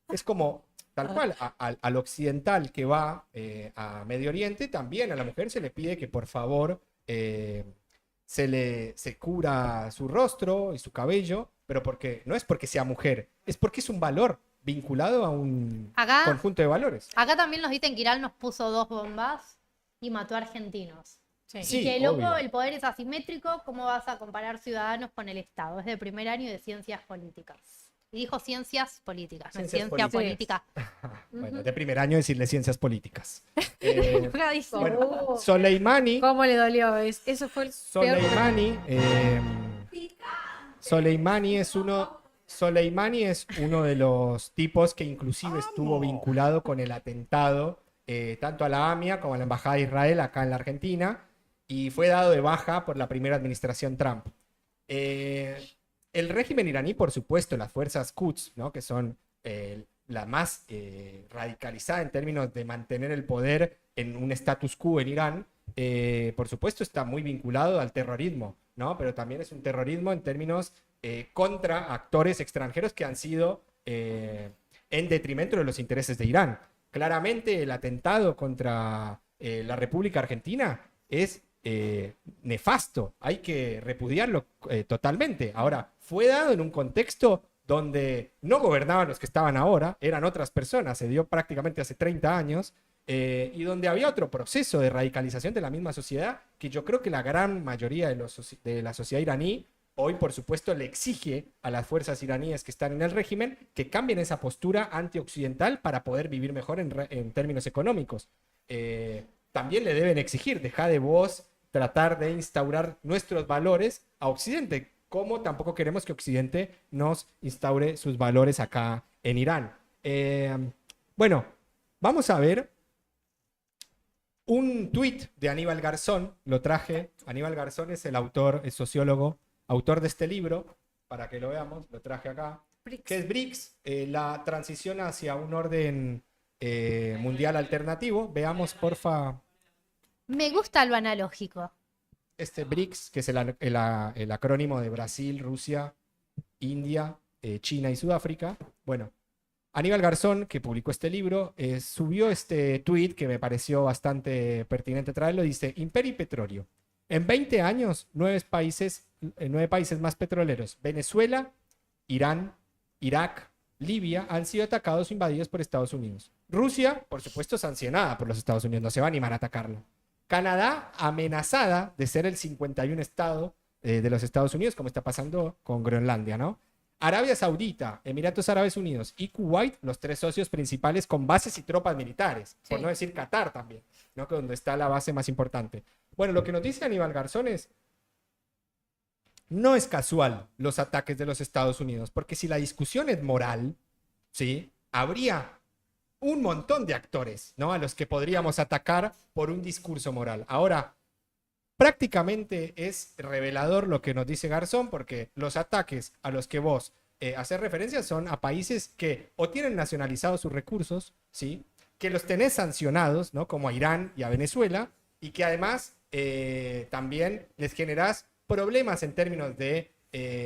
Es como, tal cual, al occidental que va a Medio Oriente, también a la mujer se le pide que por favor se cubra su rostro y su cabello, pero no es porque sea mujer, es porque es un valor vinculado a un conjunto de valores. Acá también nos dicen que Irán nos puso 2 bombas y mató a argentinos. Sí, y que loco, obvio. el poder es asimétrico, ¿cómo vas a comparar ciudadanos con el Estado? Es de primer año de ciencias políticas. Y dijo ciencias políticas, no es Ciencias ciencia políticas. política. Bueno, de primer año decirle ciencias políticas. Acá dice, Bueno, Soleimani, ¿Cómo le dolió? Eso fue el peor. Soleimani es uno de los tipos que inclusive estuvo vinculado con el atentado tanto a la AMIA como a la Embajada de Israel acá en la Argentina, y fue dado de baja por la primera administración Trump. El régimen iraní, por supuesto, las fuerzas Quds, ¿no? Que son la más radicalizada en términos de mantener el poder en un status quo en Irán, por supuesto está muy vinculado al terrorismo, ¿no? Pero también es un terrorismo en términos contra actores extranjeros que han sido en detrimento de los intereses de Irán. Claramente el atentado contra la República Argentina es nefasto, hay que repudiarlo totalmente. Ahora, fue dado en un contexto donde no gobernaban los que estaban ahora, eran otras personas, se dio prácticamente hace 30 años, y donde había otro proceso de radicalización de la misma sociedad, que yo creo que la gran mayoría de la sociedad iraní hoy, por supuesto, le exige a las fuerzas iraníes que están en el régimen que cambien esa postura antioccidental para poder vivir mejor en términos económicos. También le deben exigir, deja de vos tratar de instaurar nuestros valores a Occidente, como tampoco queremos que Occidente nos instaure sus valores acá en Irán. Bueno, vamos a ver un tuit de Aníbal Garzón, lo traje. Aníbal Garzón es el autor, el sociólogo, autor de este libro, para que lo veamos, lo traje acá, que es BRICS, la transición hacia un orden mundial alternativo. Veamos, porfa. Me gusta lo analógico. Este BRICS, que es el acrónimo de Brasil, Rusia, India, China y Sudáfrica. Bueno, Aníbal Garzón, que publicó este libro, subió este tweet que me pareció bastante pertinente traerlo. Dice: Imperio y petróleo. En 20 años, 9 países más petroleros, Venezuela, Irán, Irak, Libia, han sido atacados o invadidos por Estados Unidos. Rusia, por supuesto, sancionada por los Estados Unidos, no se va a animar a atacarlo. Canadá, amenazada de ser el 51 estado de los Estados Unidos, como está pasando con Groenlandia, ¿no? Arabia Saudita, Emiratos Árabes Unidos y Kuwait, los 3 socios principales con bases y tropas militares, por no decir Qatar también, ¿no? Que donde está la base más importante. Bueno, lo que nos dice Aníbal Garzón es: no es casual los ataques de los Estados Unidos, porque si la discusión es moral, ¿sí?, habría un montón de actores, ¿no?, a los que podríamos atacar por un discurso moral. Ahora, prácticamente es revelador lo que nos dice Garzón, porque los ataques a los que vos haces referencia son a países que o tienen nacionalizados sus recursos, ¿sí?, que los tenés sancionados, ¿no?, como a Irán y a Venezuela, y que además también les generás problemas en términos de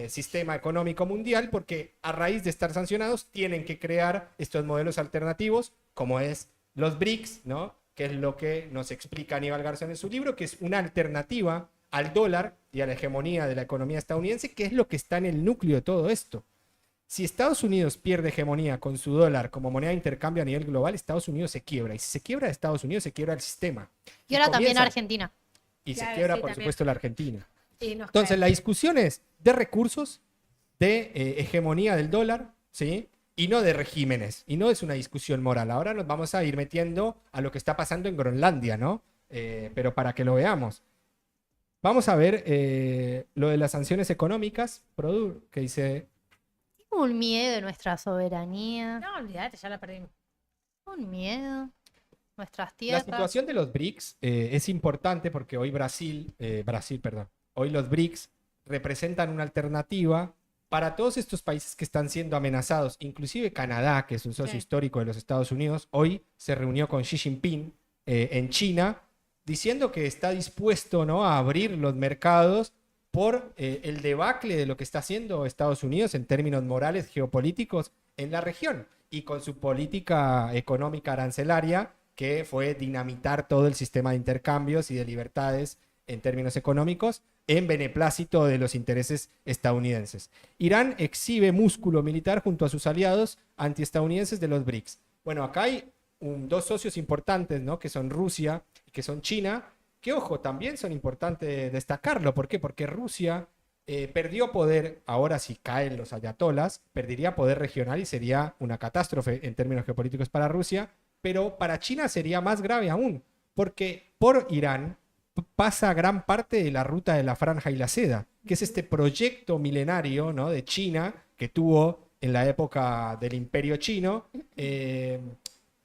sistema económico mundial, porque a raíz de estar sancionados tienen que crear estos modelos alternativos, como es los BRICS, ¿no?, que es lo que nos explica Aníbal Garzón en su libro, que es una alternativa al dólar y a la hegemonía de la economía estadounidense, que es lo que está en el núcleo de todo esto. Si Estados Unidos pierde hegemonía con su dólar como moneda de intercambio a nivel global, Estados Unidos se quiebra. Y si se quiebra Estados Unidos, se quiebra el sistema. Y ahora también Argentina. Y Claro, se quiebra, sí, por también. supuesto, la Argentina. Y nos Entonces, cae. la discusión es de recursos, de hegemonía del dólar, ¿sí?, y no de regímenes. Y no es una discusión moral. Ahora nos vamos a ir metiendo a lo que está pasando en Groenlandia, ¿no? Pero para que lo veamos. Vamos a ver lo de las sanciones económicas, que dice... Tengo un miedo de nuestra soberanía. No, olvídate, ya la perdimos. Un miedo. Nuestras La tierras. situación de los BRICS es importante porque hoy hoy los BRICS representan una alternativa para todos estos países que están siendo amenazados, inclusive Canadá, que es un socio histórico de los Estados Unidos. Hoy se reunió con Xi Jinping en China, diciendo que está dispuesto, ¿no?, a abrir los mercados por el debacle de lo que está haciendo Estados Unidos en términos morales, geopolíticos en la región, y con su política económica arancelaria, que fue dinamitar todo el sistema de intercambios y de libertades en términos económicos en beneplácito de los intereses estadounidenses. Irán exhibe músculo militar junto a sus aliados antiestadounidenses de los BRICS. Bueno, acá hay 2 socios importantes, ¿no?, que son Rusia y que son China, que, ojo, también son importantes destacarlo. ¿Por qué? Porque Rusia perdió poder. Ahora, si caen los ayatolas, perdería poder regional y sería una catástrofe en términos geopolíticos para Rusia, pero para China sería más grave aún, porque por Irán pasa gran parte de la ruta de la Franja y la Seda, que es este proyecto milenario, ¿no?, de China que tuvo en la época del Imperio Chino,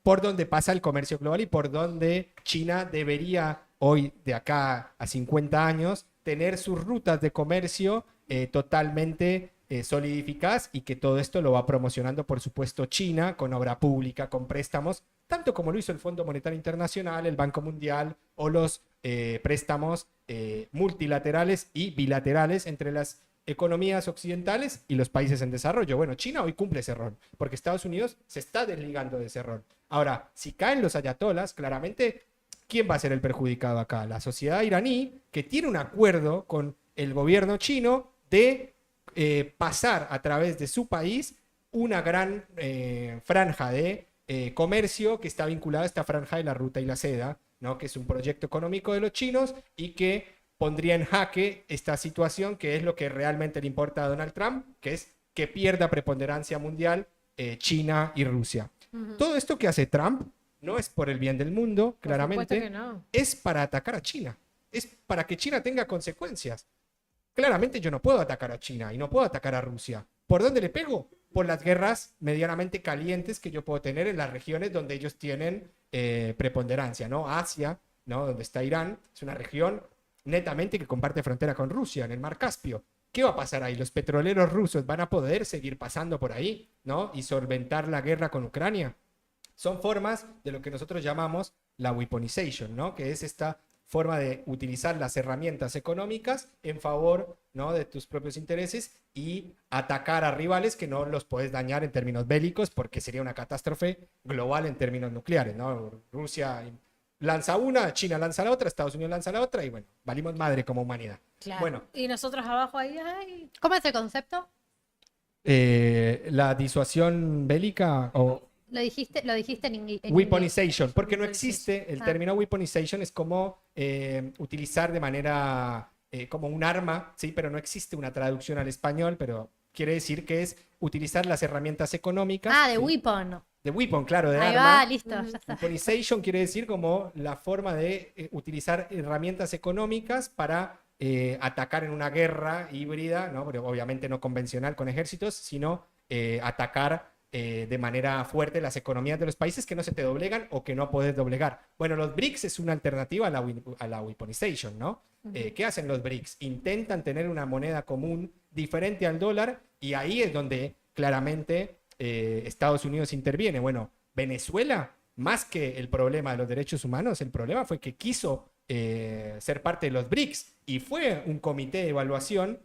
por donde pasa el comercio global y por donde China debería hoy, de acá a 50 años, tener sus rutas de comercio totalmente solidificadas, y que todo esto lo va promocionando, por supuesto, China, con obra pública, con préstamos, tanto como lo hizo el Fondo Monetario Internacional, el Banco Mundial o los préstamos multilaterales y bilaterales entre las economías occidentales y los países en desarrollo. Bueno, China hoy cumple ese rol, porque Estados Unidos se está desligando de ese rol. Ahora, si caen los ayatolas, claramente ¿quién va a ser el perjudicado acá? La sociedad iraní, que tiene un acuerdo con el gobierno chino de pasar a través de su país una gran franja de comercio que está vinculada a esta franja de la ruta y la seda, ¿no? Que es un proyecto económico de los chinos y que pondría en jaque esta situación, que es lo que realmente le importa a Donald Trump, que es que pierda preponderancia mundial China y Rusia. Todo esto que hace Trump no es por el bien del mundo, Por claramente, supuesto que no. es para atacar a China, es para que China tenga consecuencias. Claramente yo no puedo atacar a China y no puedo atacar a Rusia. ¿Por dónde le pego? Por las guerras medianamente calientes que yo puedo tener en las regiones donde ellos tienen preponderancia, ¿no? Asia, ¿no? Donde está Irán, es una región netamente que comparte frontera con Rusia, en el Mar Caspio. ¿Qué va a pasar ahí? ¿Los petroleros rusos van a poder seguir pasando por ahí, ¿no? Y solventar la guerra con Ucrania? Son formas de lo que nosotros llamamos la weaponization, ¿no? Que es esta forma de utilizar las herramientas económicas en favor, ¿no? de tus propios intereses y atacar a rivales que no los puedes dañar en términos bélicos porque sería una catástrofe global en términos nucleares, ¿no? Rusia lanza una, China lanza la otra, Estados Unidos lanza la otra y bueno, valimos madre como humanidad. Claro. Bueno, Y nosotros abajo ahí, ay, ¿Cómo es el concepto? la disuasión bélica o Lo dijiste en inglés. weaponization, porque no existe, el Ah. término weaponization es como utilizar de manera, como un arma, ¿sí? Pero no existe una traducción al español, pero quiere decir que es utilizar las herramientas económicas. Ah, de ¿sí? weapon. De weapon, claro, de Ahí arma. va, listo, ya está. Weaponization quiere decir como la forma de utilizar herramientas económicas para atacar en una guerra híbrida, ¿no? Pero obviamente no convencional con ejércitos, sino atacar de manera fuerte las economías de los países que no se te doblegan o que no puedes doblegar. Bueno, los BRICS es una alternativa a la weaponization, ¿no? ¿Qué hacen los BRICS? Intentan tener una moneda común diferente al dólar y ahí es donde claramente Estados Unidos interviene. Bueno, Venezuela, más que el problema de los derechos humanos, el problema fue que quiso ser parte de los BRICS y fue un comité de evaluación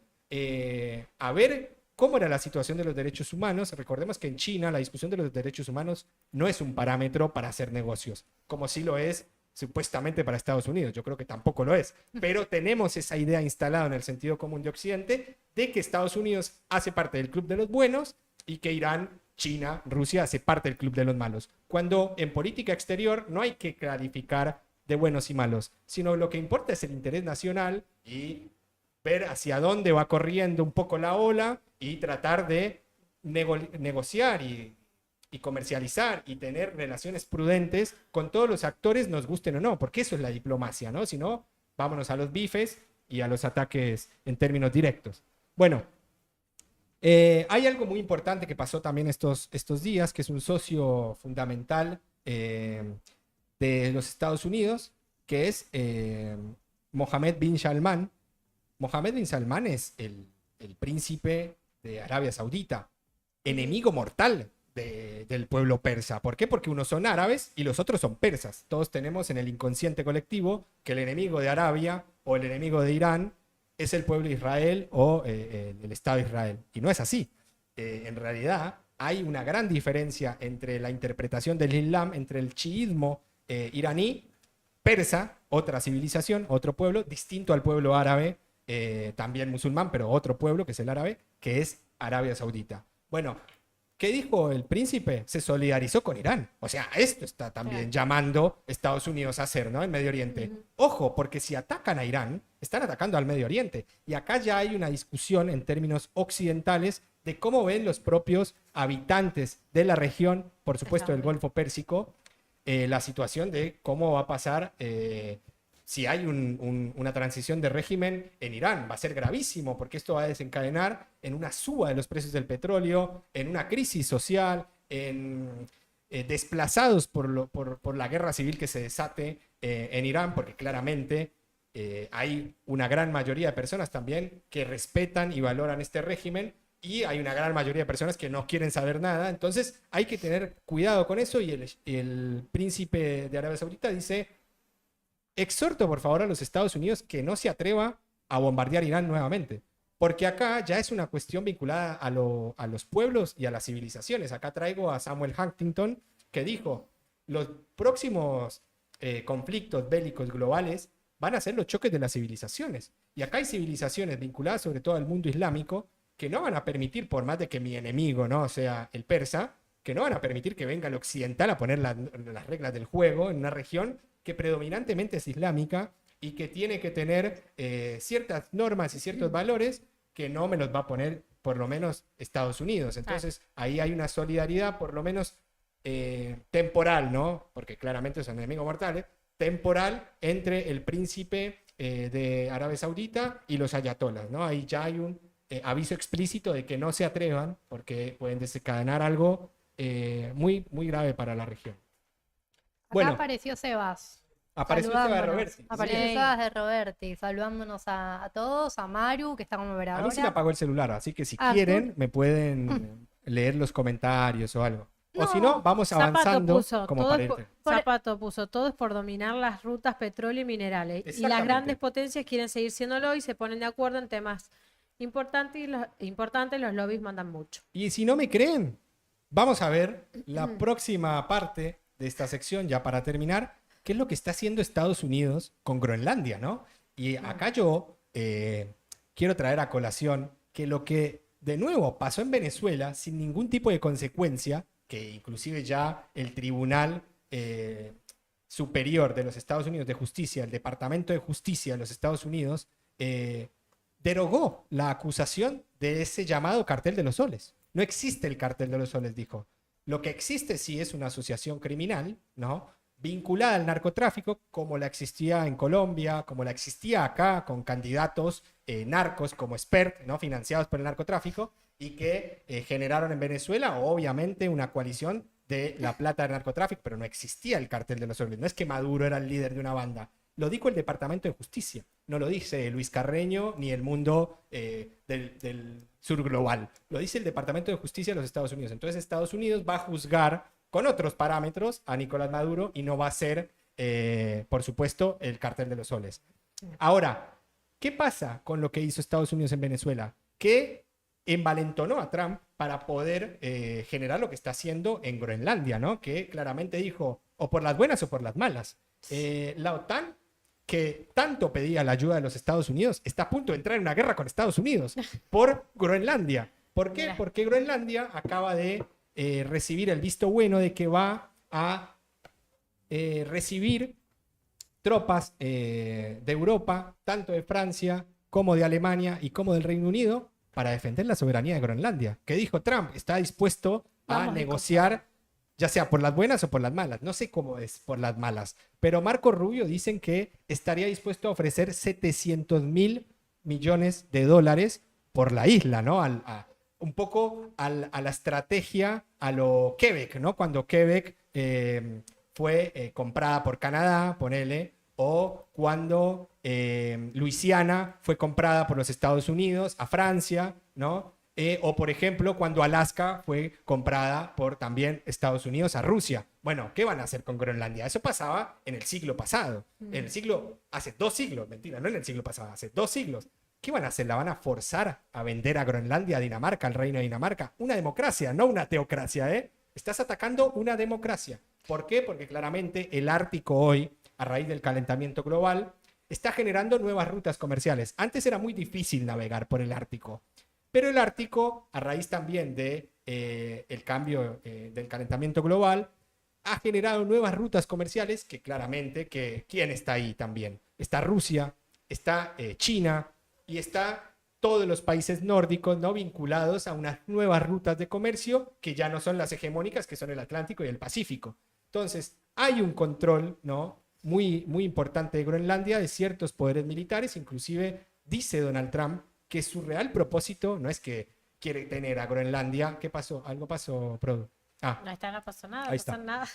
a ver cómo era la situación de los derechos humanos. Recordemos que en China la discusión de los derechos humanos no es un parámetro para hacer negocios, como sí lo es supuestamente para Estados Unidos. Yo creo que tampoco lo es. Pero tenemos esa idea instalada en el sentido común de Occidente de que Estados Unidos hace parte del club de los buenos y que Irán, China, Rusia hace parte del club de los malos. Cuando en política exterior no hay que clarificar de buenos y malos, sino lo que importa es el interés nacional y ver hacia dónde va corriendo un poco la ola y tratar de negociar y comercializar y tener relaciones prudentes con todos los actores, nos gusten o no, porque eso es la diplomacia, ¿no? Si no, vámonos a los bifes y a los ataques en términos directos. Bueno, hay algo muy importante que pasó también estos días, que es un socio fundamental de los Estados Unidos, que es Mohammed bin Salman. Mohammed bin Salman es el príncipe de Arabia Saudita, enemigo mortal del pueblo persa. ¿Por qué? Porque unos son árabes y los otros son persas. Todos tenemos en el inconsciente colectivo que el enemigo de Arabia o el enemigo de Irán es el pueblo de Israel o el Estado de Israel. Y no es así. En realidad hay una gran diferencia entre la interpretación del Islam, entre el chiismo iraní, persa, otra civilización, otro pueblo, distinto al pueblo árabe, también musulmán, pero otro pueblo que es el árabe, que es Arabia Saudita. Bueno, ¿qué dijo el príncipe? Se solidarizó con Irán. O sea, esto está también llamando Estados Unidos a hacer, ¿no? En Medio Oriente. Ojo, porque si atacan a Irán, están atacando al Medio Oriente. Y acá ya hay una discusión en términos occidentales de cómo ven los propios habitantes de la región, por supuesto del Golfo Pérsico, la situación de cómo va a pasar si hay una transición de régimen en Irán. Va a ser gravísimo porque esto va a desencadenar en una suba de los precios del petróleo, en una crisis social, en desplazados por la guerra civil que se desate en Irán, porque claramente hay una gran mayoría de personas también que respetan y valoran este régimen y hay una gran mayoría de personas que no quieren saber nada. Entonces hay que tener cuidado con eso y el príncipe de Arabia Saudita dice: exhorto por favor a los Estados Unidos que no se atreva a bombardear Irán nuevamente, porque acá ya es una cuestión vinculada a los pueblos y a las civilizaciones. Acá traigo a Samuel Huntington, que dijo: los próximos conflictos bélicos globales van a ser los choques de las civilizaciones. Y acá hay civilizaciones vinculadas sobre todo al mundo islámico que no van a permitir, por más de que mi enemigo no sea el persa, que no van a permitir que venga el occidental a poner las reglas del juego en una región que predominantemente es islámica y que tiene que tener ciertas normas y ciertos valores que no me los va a poner por lo menos Estados Unidos. Entonces ahí hay una solidaridad por lo menos temporal, ¿no? Porque claramente son enemigos mortales, temporal entre el príncipe de Arabia Saudita y los ayatolas, ¿no? Ahí ya hay un aviso explícito de que no se atrevan porque pueden desencadenar algo muy, muy grave para la región. Acá Bueno, apareció Sebas. apareció Seba saludándonos. Roberti. Apareció Sí. Sebas de Roberti, saludándonos a todos, a Maru, que está como A operadora. mí se me apagó el celular, así que si Ah, quieren me pueden leer los comentarios o algo. O No, si no, vamos Zapato avanzando puso, como todo es pariente. Zapato puso, todo es por dominar las rutas petróleo y minerales. Y las Exactamente. grandes potencias quieren seguir siéndolo y se ponen de acuerdo en temas importantes los lobbies mandan mucho. Y si no me creen, vamos a ver la próxima parte de esta sección, ya para terminar, qué es lo que está haciendo Estados Unidos con Groenlandia, ¿no? Y acá yo quiero traer a colación que lo que de nuevo pasó en Venezuela sin ningún tipo de consecuencia, que inclusive ya el Tribunal Superior de los Estados Unidos de Justicia, el Departamento de Justicia de los Estados Unidos, derogó la acusación de ese llamado cartel de los soles. No existe el cartel de los soles, dijo. Lo que existe sí es una asociación criminal, ¿no? Vinculada al narcotráfico, como la existía en Colombia, como la existía acá, con candidatos narcos como Spert, ¿no? Financiados por el narcotráfico, y que generaron en Venezuela, obviamente, una coalición de la plata del narcotráfico, pero no existía el cartel de los soles. No es que Maduro era el líder de una banda. Lo dijo el Departamento de Justicia. No lo dice Luis Carreño ni el mundo del sur global. Lo dice el Departamento de Justicia de los Estados Unidos. Entonces Estados Unidos va a juzgar con otros parámetros a Nicolás Maduro y no va a ser, por supuesto, el cartel de los soles. Ahora, ¿qué pasa con lo que hizo Estados Unidos en Venezuela? Que envalentonó a Trump para poder generar lo que está haciendo en Groenlandia, ¿no? Que claramente dijo, o por las buenas o por las malas. La OTAN, que tanto pedía la ayuda de los Estados Unidos, está a punto de entrar en una guerra con Estados Unidos por Groenlandia. ¿Por qué? Mira. Porque Groenlandia acaba de recibir el visto bueno de que va a recibir tropas de Europa, tanto de Francia como de Alemania y como del Reino Unido, para defender la soberanía de Groenlandia. ¿Qué dijo Trump? Está dispuesto a Vamos, negociar, ya sea por las buenas o por las malas. No sé cómo es por las malas, pero Marco Rubio dicen que estaría dispuesto a ofrecer 700.000 millones de dólares por la isla, ¿no? Un poco a la estrategia, a lo Quebec, ¿no? Cuando Quebec fue comprada por Canadá, ponele, o cuando Luisiana fue comprada por los Estados Unidos a Francia, ¿no? O por ejemplo, cuando Alaska fue comprada por también Estados Unidos a Rusia. Bueno, ¿qué van a hacer con Groenlandia? Eso pasaba en el siglo pasado. Hace 2 siglos, mentira, no en el siglo pasado, hace 2 siglos. ¿Qué van a hacer? ¿La van a forzar a vender a Groenlandia, a Dinamarca, al reino de Dinamarca? Una democracia, no una teocracia, ¿eh? Estás atacando una democracia. ¿Por qué? Porque claramente el Ártico hoy, a raíz del calentamiento global, está generando nuevas rutas comerciales. Antes era muy difícil navegar por el Ártico, pero el Ártico, a raíz también de el cambio del calentamiento global, ha generado nuevas rutas comerciales que claramente, ¿quién está ahí también? Está Rusia, está China y está todos los países nórdicos, ¿no? Vinculados a unas nuevas rutas de comercio que ya no son las hegemónicas, que son el Atlántico y el Pacífico. Entonces, hay un control, ¿no? Muy, muy importante de Groenlandia, de ciertos poderes militares. Inclusive dice Donald Trump que su real propósito no es que quiere tener a Groenlandia. ¿Qué pasó? ¿Algo pasó, Produ? No pasó nada, Ahí no está. pasa nada.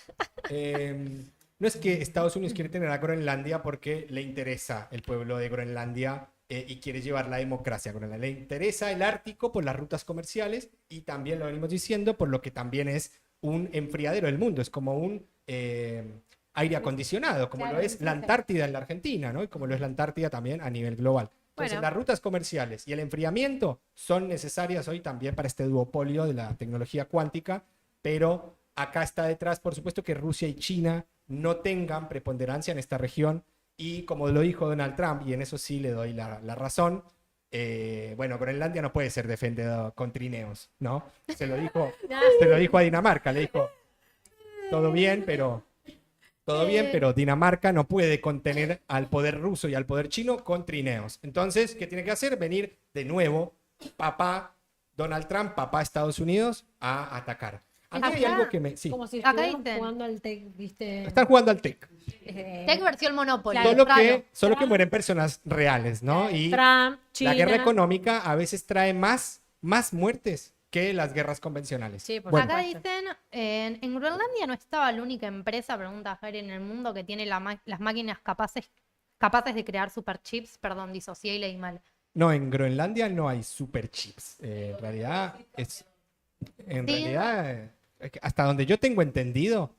No es que Estados Unidos quiere tener a Groenlandia porque le interesa el pueblo de Groenlandia y quiere llevar la democracia a Groenlandia. Le interesa el Ártico por las rutas comerciales y también lo venimos diciendo por lo que también es un enfriadero del mundo. Es como un aire acondicionado, como Claro, lo es sí, la sí. Antártida en la Argentina, ¿no? Y como lo es la Antártida también a nivel global. Entonces, Bueno. las rutas comerciales y el enfriamiento son necesarias hoy también para este duopolio de la tecnología cuántica, pero acá está detrás, por supuesto, que Rusia y China no tengan preponderancia en esta región. Y como lo dijo Donald Trump, y en eso sí le doy la razón, bueno, Groenlandia no puede ser defendido con trineos, ¿no? Se lo dijo a Dinamarca, le dijo, todo bien, pero Dinamarca no puede contener al poder ruso y al poder chino con trineos. Entonces, ¿qué tiene que hacer? Venir de nuevo, papá Donald Trump, papá Estados Unidos, a atacar. A mí hay Acá, algo que me... Sí, Como si Acá estuvieran dicen- jugando al TEC, ¿viste? están jugando al TEC. Tech versión Monopoly. Claro. Solo que mueren personas reales, ¿no? Y Trump, China. la guerra económica a veces trae más muertes que las guerras convencionales. Sí, por Bueno, Acá supuesto. dicen, en Groenlandia no estaba la única empresa, pregunta Fer, en el mundo que tiene las máquinas capaces de crear superchips. Perdón, disocié y leí mal. no, en Groenlandia no hay super chips. En realidad, hasta donde yo tengo entendido,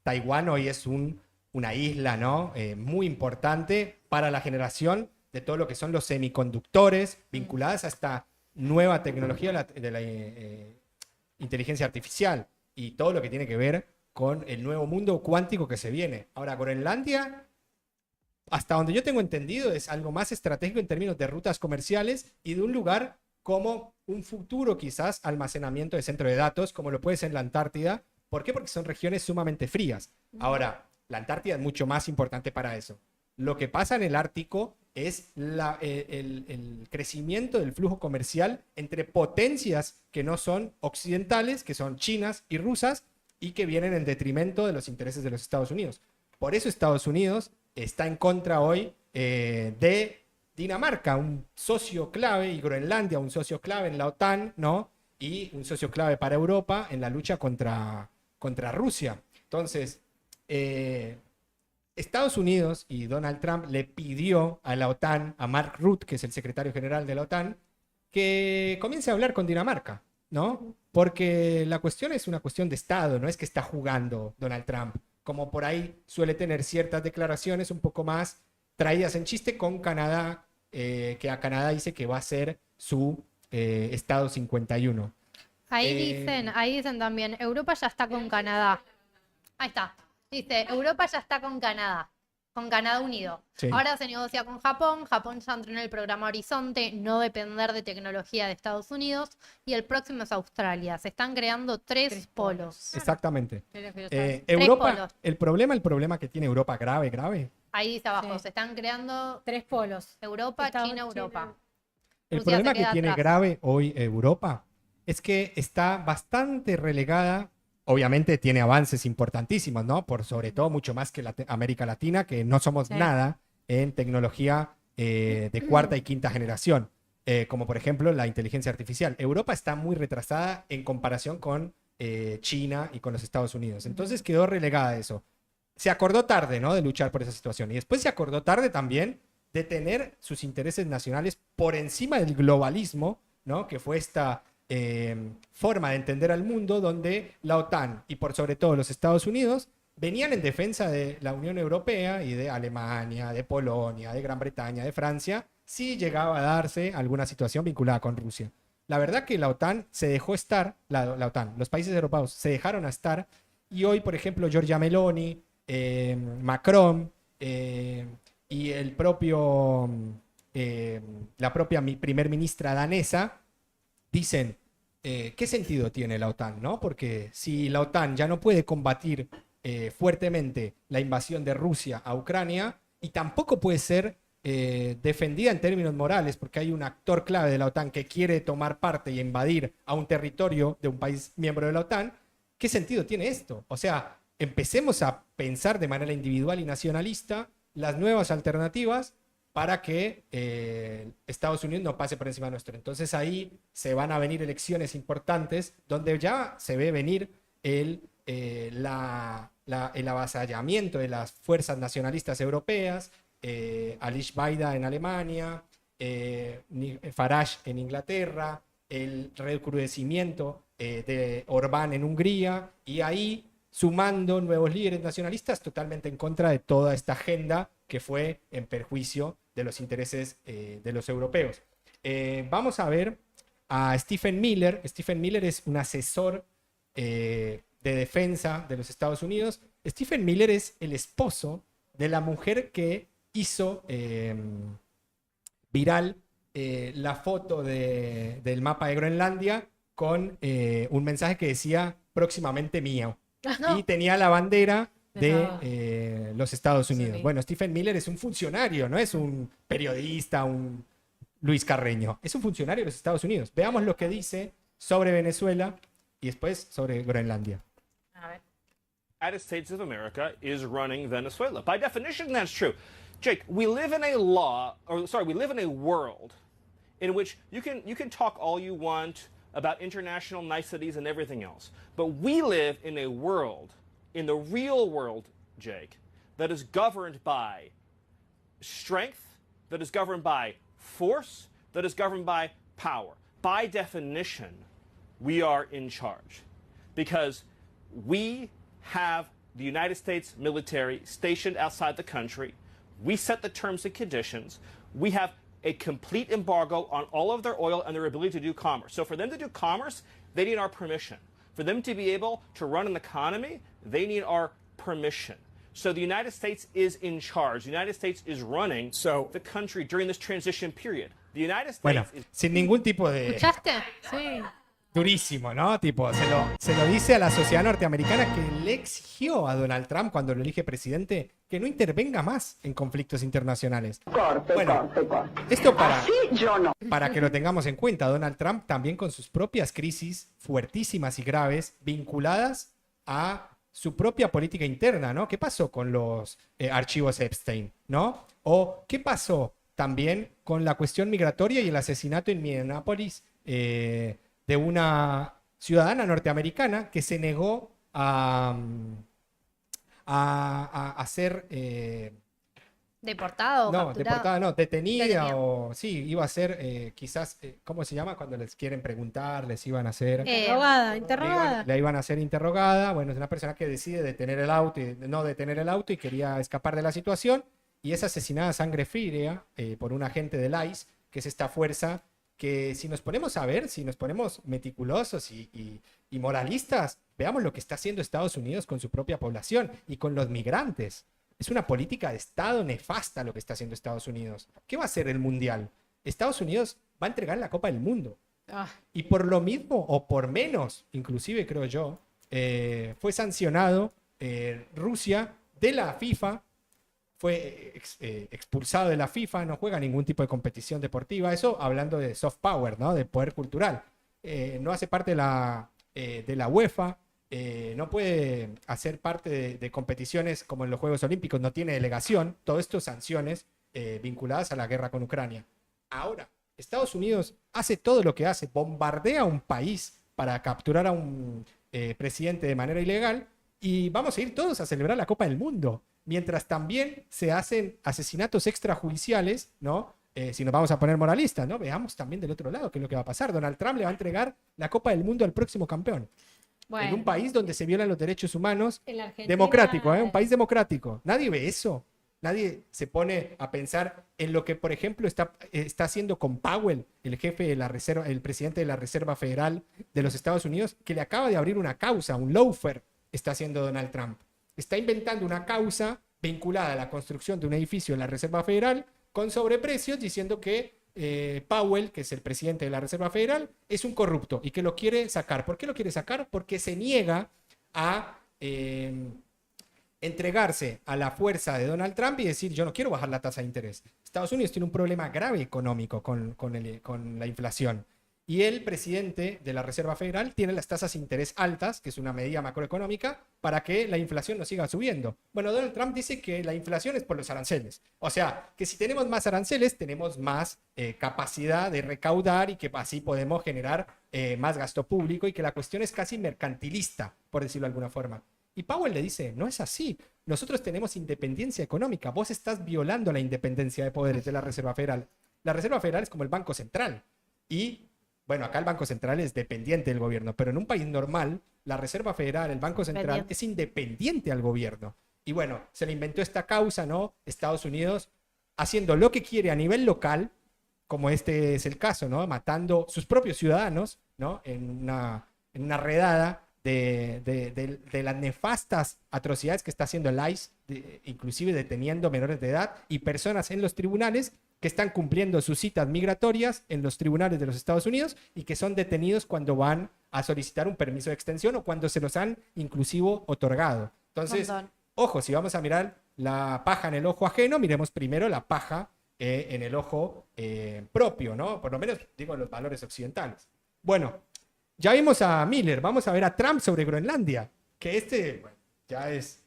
Taiwán hoy es una isla, ¿no? Muy importante para la generación de todo lo que son los semiconductores vinculadas a esta nueva tecnología de la inteligencia artificial y todo lo que tiene que ver con el nuevo mundo cuántico que se viene. Ahora, Groenlandia, hasta donde yo tengo entendido, es algo más estratégico en términos de rutas comerciales y de un lugar como un futuro quizás almacenamiento de centro de datos, como lo puede ser la Antártida. ¿Por qué? Porque son regiones sumamente frías. Ahora, la Antártida es mucho más importante para eso. Lo que pasa en el Ártico es el crecimiento del flujo comercial entre potencias que no son occidentales, que son chinas y rusas, y que vienen en detrimento de los intereses de los Estados Unidos. Por eso Estados Unidos está en contra hoy de Dinamarca, un socio clave, y Groenlandia, un socio clave en la OTAN, ¿no? Y un socio clave para Europa en la lucha contra Rusia. Entonces, Estados Unidos y Donald Trump le pidió a la OTAN, a Mark Rutte, que es el secretario general de la OTAN, que comience a hablar con Dinamarca, ¿no? Porque la cuestión es una cuestión de Estado, no es que está jugando Donald Trump, como por ahí suele tener ciertas declaraciones un poco más traídas en chiste con Canadá, que a Canadá dice que va a ser su Estado 51. Ahí dicen también, Europa ya está con Canadá. Ahí está. Dice, Europa ya está con Canadá unido. Sí. Ahora se negocia con Japón. Japón ya entró en el programa Horizonte, no depender de tecnología de Estados Unidos. Y el próximo es Australia. Se están creando tres polos. Exactamente. Pero que lo sabes. Europa, polos. el problema que tiene Europa grave, Ahí dice abajo, Sí. se están creando 3 polos. Europa, Estados China, Unidos. Europa. el Rusia problema se que queda tiene atrás. grave hoy Europa es que está bastante relegada. Obviamente tiene avances importantísimos, ¿no? Por sobre todo mucho más que América Latina, que no somos Sí. nada en tecnología de cuarta y quinta generación, como por ejemplo la inteligencia artificial. Europa está muy retrasada en comparación con China y con los Estados Unidos. Entonces quedó relegada a eso. Se acordó tarde, ¿no? De luchar por esa situación. Y después se acordó tarde también de tener sus intereses nacionales por encima del globalismo, ¿no? Que fue esta forma de entender al mundo donde la OTAN y por sobre todo los Estados Unidos venían en defensa de la Unión Europea y de Alemania, de Polonia, de Gran Bretaña, de Francia, si llegaba a darse alguna situación vinculada con Rusia. La verdad que la OTAN se dejó estar, la OTAN, los países europeos se dejaron a estar, y hoy, por ejemplo, Giorgia Meloni, Macron y el propio, la propia primer ministra danesa dicen, ¿qué sentido tiene la OTAN, no? Porque si la OTAN ya no puede combatir fuertemente la invasión de Rusia a Ucrania y tampoco puede ser defendida en términos morales, porque hay un actor clave de la OTAN que quiere tomar parte y invadir a un territorio de un país miembro de la OTAN, ¿qué sentido tiene esto? O sea, empecemos a pensar de manera individual y nacionalista las nuevas alternativas para que Estados Unidos no pase por encima nuestro. Entonces ahí se van a venir elecciones importantes donde ya se ve venir el avasallamiento de las fuerzas nacionalistas europeas, Alice Weidel en Alemania, Farage en Inglaterra, el recrudecimiento de Orbán en Hungría, y ahí sumando nuevos líderes nacionalistas totalmente en contra de toda esta agenda que fue en perjuicio de los intereses de los europeos. Vamos a ver a Stephen Miller. Stephen Miller es un asesor de defensa de los Estados Unidos Stephen Miller es el esposo de la mujer que hizo viral la foto del mapa de Groenlandia con un mensaje que decía próximamente mío. No. Y tenía la bandera de De los Estados Unidos. Sí. Bueno, Stephen Miller es un funcionario, no es un periodista, un Luis Carreño. Es un funcionario de los Estados Unidos. Veamos lo que dice sobre Venezuela y después sobre Groenlandia. A ver. United States of America is running Venezuela. By definition, that's true. Jake, we live in a we live in a world in which you can talk all you want about international niceties and everything else. But we live in a world, in the real world, Jake, that is governed by strength, that is governed by force, that is governed by power. By definition, we are in charge because we have the United States military stationed outside the country. We set the terms and conditions. We have a complete embargo on all of their oil and their ability to do commerce. So for them to do commerce, they need our permission. For them to be able to run an economy, they need our permission. So the United States is in charge. The United States is running the country during this transition period. The United States Bueno, is sin ningún tipo de... ¿Escuchaste? Sí. Durísimo, ¿no? Tipo, se lo dice a la sociedad norteamericana que le exigió a Donald Trump cuando lo elige presidente que no intervenga más en conflictos internacionales. Bueno, esto para que lo tengamos en cuenta, Donald Trump también con sus propias crisis fuertísimas y graves vinculadas a su propia política interna, ¿no? ¿Qué pasó con los archivos Epstein, ¿no? O ¿qué pasó también con la cuestión migratoria y el asesinato en Minneapolis de una ciudadana norteamericana que se negó a ser ¿Deportado o no, capturado? deportada no, detenida Detenida. o sí, iba a ser quizás, ¿cómo se llama? Cuando les quieren preguntar, les iban a hacer... Interrogada, Le interrogada. la iban a hacer interrogada. Bueno, es una persona que decide detener el auto y no detener el auto y quería escapar de la situación y es asesinada a sangre fría por un agente del ICE, que es esta fuerza que si nos ponemos a ver, si nos ponemos meticulosos y moralistas, veamos lo que está haciendo Estados Unidos con su propia población y con los migrantes. Es una política de Estado nefasta lo que está haciendo Estados Unidos. ¿Qué va a hacer el Mundial? Estados Unidos va a entregar la Copa del Mundo. Ah, Y por lo mismo, o por menos, inclusive creo yo, fue sancionado Rusia de la FIFA, fue expulsado de la FIFA, no juega ningún tipo de competición deportiva. Eso hablando de soft power, ¿no? De poder cultural. No hace parte de la UEFA, no puede hacer parte de competiciones como en los Juegos Olímpicos, no tiene delegación. Todo esto sanciones vinculadas a la guerra con Ucrania. Ahora, Estados Unidos hace todo lo que hace, bombardea un país para capturar a un presidente de manera ilegal y vamos a ir todos a celebrar la Copa del Mundo, mientras también se hacen asesinatos extrajudiciales, ¿no? Si nos vamos a poner moralistas, ¿no? Veamos también del otro lado qué es lo que va a pasar. Donald Trump le va a entregar la Copa del Mundo al próximo campeón. bueno. En un país donde se violan los derechos humanos, En la Argentina, democrático, un país democrático. Nadie ve eso. Nadie se pone a pensar en lo que, por ejemplo, está haciendo con Powell, el jefe de la Reserva, el presidente de la Reserva Federal de los Estados Unidos, que le acaba de abrir una causa, un lawfare, está haciendo Donald Trump. Está inventando una causa vinculada a la construcción de un edificio en la Reserva Federal con sobreprecios, diciendo que Powell, que es el presidente de la Reserva Federal, es un corrupto y que lo quiere sacar. ¿Por qué lo quiere sacar? Porque se niega a entregarse a la fuerza de Donald Trump y decir, yo no quiero bajar la tasa de interés. Estados Unidos tiene un problema grave económico con la inflación. Y el presidente de la Reserva Federal tiene las tasas de interés altas, que es una medida macroeconómica, para que la inflación no siga subiendo. Bueno, Donald Trump dice que la inflación es por los aranceles. O sea, que si tenemos más aranceles, tenemos más capacidad de recaudar y que así podemos generar más gasto público y que la cuestión es casi mercantilista, por decirlo de alguna forma. Y Powell le dice, no es así. Nosotros tenemos independencia económica. Vos estás violando la independencia de poderes de la Reserva Federal. La Reserva Federal es como el Banco Central. Y bueno, acá el Banco Central es dependiente del gobierno, pero en un país normal, la Reserva Federal, el Banco Central, es independiente al gobierno. Y bueno, se le inventó esta causa, ¿no? Estados Unidos haciendo lo que quiere a nivel local, como este es el caso, ¿no? Matando sus propios ciudadanos, ¿no? En una redada de las nefastas atrocidades que está haciendo el ICE, inclusive deteniendo menores de edad y personas en los tribunales que están cumpliendo sus citas migratorias en los tribunales de los Estados Unidos y que son detenidos cuando van a solicitar un permiso de extensión o cuando se los han inclusive otorgado. Entonces, Montón. ojo, si vamos a mirar la paja en el ojo ajeno, miremos primero la paja en el ojo propio, ¿no? Por lo menos, digo, los valores occidentales. Bueno, ya vimos a Miller, vamos a ver a Trump sobre Groenlandia, que bueno, ya es...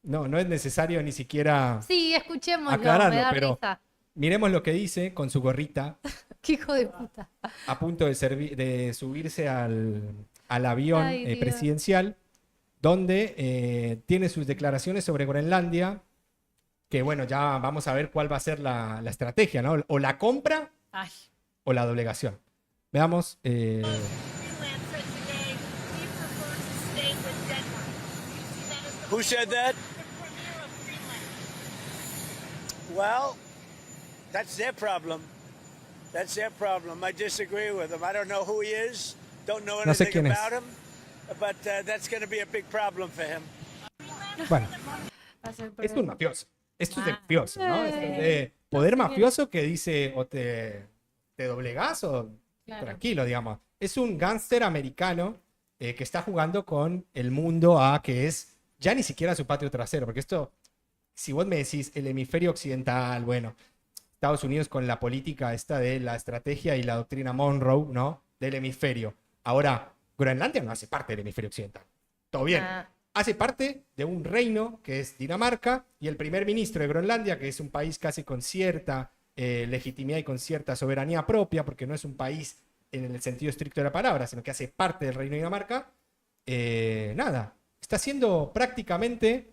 No es necesario ni siquiera Sí, escuchémoslo, aclararlo, me da pero risa. miremos lo que dice con su gorrita Qué hijo de puta. a punto de subirse al avión Ay, Dios. presidencial, donde tiene sus declaraciones sobre Groenlandia, que bueno, ya vamos a ver cuál va a ser la estrategia, ¿no? O la compra Ay, o la doblegación. Veamos. Who said that? Well, that's their problem. That's their problem. I disagree with them. I don't know who he is. Don't know No sé anything quién es. about him. But that's going to be a big problem for him. Bueno, va a ser es un mafioso. Esto es de Ah. mafioso, ¿no? Esto es de poder mafioso que dice o te doblegás o Claro. tranquilo, digamos. Es un gángster americano que está jugando con el mundo a que es ya ni siquiera su patio trasero, porque esto, si vos me decís el hemisferio occidental, bueno, Estados Unidos con la política esta de la estrategia y la doctrina Monroe, ¿no? Del hemisferio. Ahora, Groenlandia no hace parte del hemisferio occidental. Todo bien. Ah. Hace parte de un reino que es Dinamarca y el primer ministro de Groenlandia, que es un país casi con cierta legitimidad y con cierta soberanía propia, porque no es un país en el sentido estricto de la palabra, sino que hace parte del reino de Dinamarca, nada, está siendo prácticamente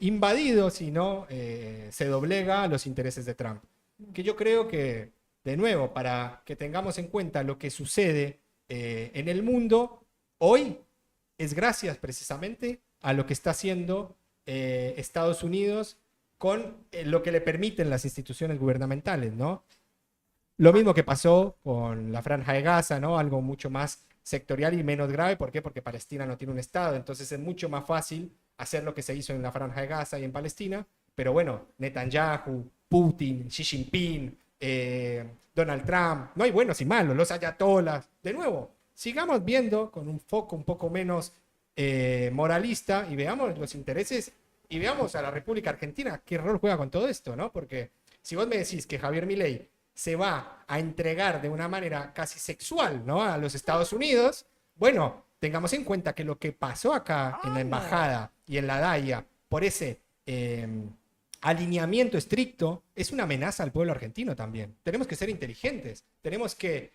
invadido si no se doblega a los intereses de Trump. Que yo creo que, de nuevo, para que tengamos en cuenta lo que sucede en el mundo hoy, es gracias precisamente a lo que está haciendo Estados Unidos con lo que le permiten las instituciones gubernamentales, ¿no? Lo mismo que pasó con la Franja de Gaza, ¿no? Algo mucho más sectorial y menos grave. ¿Por qué? Porque Palestina no tiene un Estado, entonces es mucho más fácil hacer lo que se hizo en la Franja de Gaza y en Palestina. Pero bueno, Netanyahu, Putin, Xi Jinping, Donald Trump, no hay buenos y malos, los ayatolas. De nuevo, sigamos viendo con un foco un poco menos moralista y veamos los intereses y veamos a la República Argentina qué rol juega con todo esto, ¿no? Porque si vos me decís que Javier Milei se va a entregar de una manera casi sexual, ¿no? A los Estados Unidos, bueno, tengamos en cuenta que lo que pasó acá en la embajada y en la DAIA por ese alineamiento estricto es una amenaza al pueblo argentino también. Tenemos que ser inteligentes, tenemos que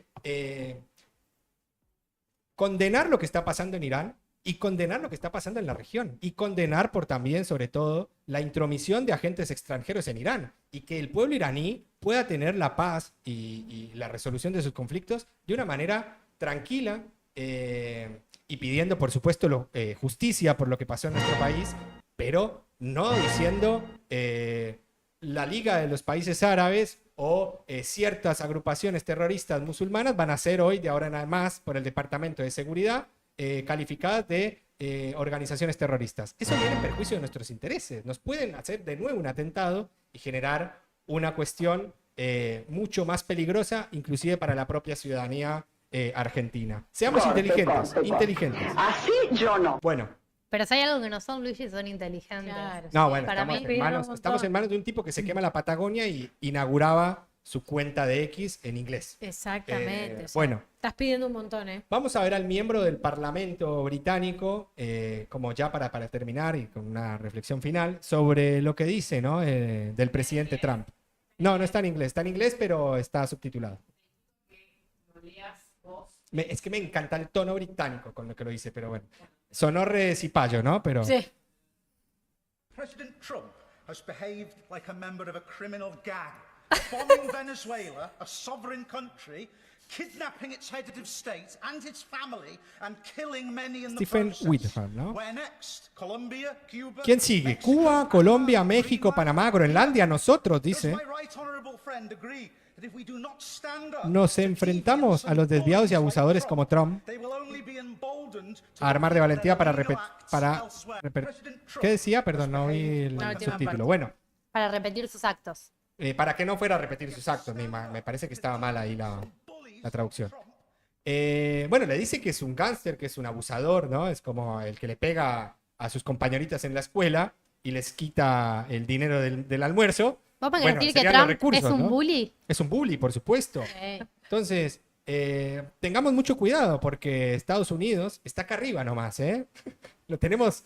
condenar lo que está pasando en Irán y condenar lo que está pasando en la región y condenar por también, sobre todo, la intromisión de agentes extranjeros en Irán y que el pueblo iraní pueda tener la paz y la resolución de sus conflictos de una manera tranquila y pidiendo, por supuesto, justicia por lo que pasó en nuestro país, pero no diciendo la Liga de los Países Árabes o ciertas agrupaciones terroristas musulmanas van a ser hoy, de ahora en más, por el Departamento de Seguridad, calificadas de organizaciones terroristas. Eso viene en perjuicio de nuestros intereses. Nos pueden hacer de nuevo un atentado y generar una cuestión mucho más peligrosa, inclusive para la propia ciudadanía argentina. Seamos inteligentes, inteligentes. Así yo no. Bueno, Pero si hay algo que no son, Luigi, son inteligentes. Claro. no, bueno, Para estamos mí en, pidieron manos, un estamos montón. en manos de un tipo que se quema la Patagonia y inauguraba su cuenta de X en inglés. Exactamente. o sea, Bueno. Estás pidiendo un montón, ¿eh? Vamos a ver al miembro del Parlamento británico, como ya para terminar y con una reflexión final, sobre lo que dice, ¿no? Del presidente Trump. No, no está en inglés, pero está subtitulado. Es que me encanta el tono británico con lo que lo dice, pero bueno. Sonó recipallo, ¿no? Pero... Sí. President Trump has behaved like a member of a criminal gang, bombing Venezuela, a sovereign country, kidnapping its head of state and his family, and killing many in the Stephen process. Whitehall, ¿no? Where next? Colombia, Cuba, ¿Quién sigue? Mexico, Cuba, Colombia, México, Greenland, Panamá, Groenlandia, nosotros, Does dice. my right honourable friend agree that if we do not stand up nos to enfrentamos deviants a los desviados y and bullies abusadores like como Trump, they will only be emboldened to a armar de repeat valentía their illegal acts para elsewhere. President Trump ¿Qué decía? Perdón, no vi has el La última subtítulo. parte. Bueno, Para repetir sus actos. para que no fuera a repetir sus actos, me parece que estaba mal ahí la traducción. Bueno, le dice que es un gángster, que es un abusador, ¿no? Es como el que le pega a sus compañeritas en la escuela y les quita el dinero del almuerzo. ¿Vos me Bueno, querés decir que serían los Trump recursos, es un ¿no? bully? Es un bully, por supuesto. Entonces, tengamos mucho cuidado porque Estados Unidos está acá arriba nomás, ¿eh? Lo tenemos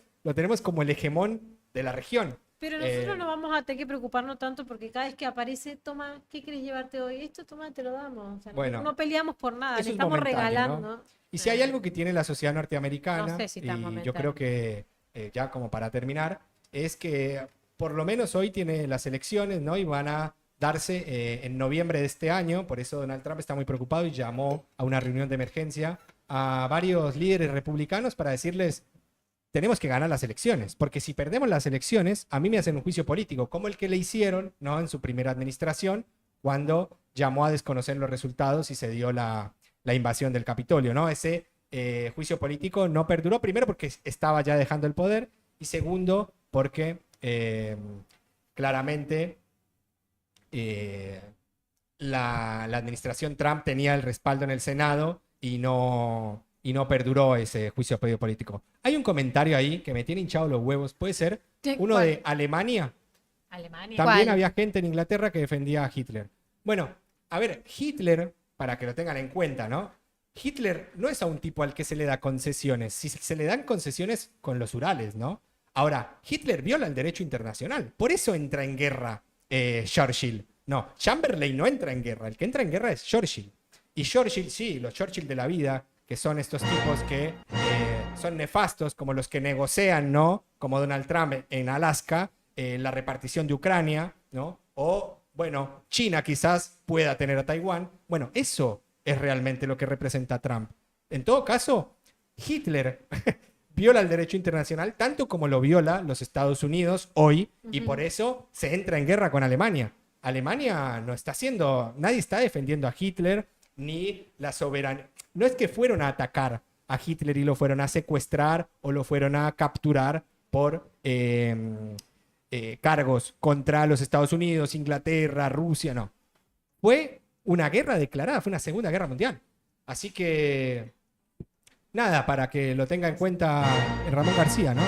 como el hegemón de la región. Pero nosotros no vamos a tener que preocuparnos tanto porque cada vez que aparece, toma, ¿qué querés llevarte hoy? Esto, toma, te lo damos. O sea, Bueno, no peleamos por nada, eso le es estamos momentáneo, regalando. ¿no? Y si hay algo que tiene la sociedad norteamericana, No sé si tan y yo momentáneo. creo que ya como para terminar, es que por lo menos hoy tiene las elecciones, ¿no? Y van a darse en noviembre de este año, por eso Donald Trump está muy preocupado y llamó a una reunión de emergencia a varios líderes republicanos para decirles, tenemos que ganar las elecciones, porque si perdemos las elecciones, a mí me hacen un juicio político, como el que le hicieron, ¿no? En su primera administración, cuando llamó a desconocer los resultados y se dio la invasión del Capitolio, ¿no? Ese juicio político no perduró, primero porque estaba ya dejando el poder, y segundo porque claramente la administración Trump tenía el respaldo en el Senado y no perduró ese juicio político. Hay un comentario ahí que me tiene hinchado los huevos, puede ser uno ¿Cuál? de Alemania. Alemania. También ¿Cuál? había gente en Inglaterra que defendía a Hitler. Bueno, a ver, Hitler, para que lo tengan en cuenta, ¿no? Hitler no es a un tipo al que se le da concesiones. Si se le dan concesiones con los Urales, ¿no? Ahora, Hitler viola el derecho internacional. Por eso entra en guerra Churchill. No, Chamberlain no entra en guerra. El que entra en guerra es Churchill. Y Churchill, sí, los Churchill de la vida, que son estos tipos que son nefastos, como los que negocian, ¿no? Como Donald Trump en Alaska, la repartición de Ucrania, ¿no? O, bueno, China quizás pueda tener a Taiwán. Bueno, eso es realmente lo que representa Trump. En todo caso, Hitler viola el derecho internacional tanto como lo viola los Estados Unidos hoy, y por eso se entra en guerra con Alemania. Alemania no está haciendo, nadie está defendiendo a Hitler, ni la soberanía. No es que fueron a atacar a Hitler y lo fueron a secuestrar o lo fueron a capturar por cargos contra los Estados Unidos, Inglaterra, Rusia, no. Fue una guerra declarada, fue una Segunda Guerra Mundial. Así que, nada, para que lo tenga en cuenta Ramón García, ¿no?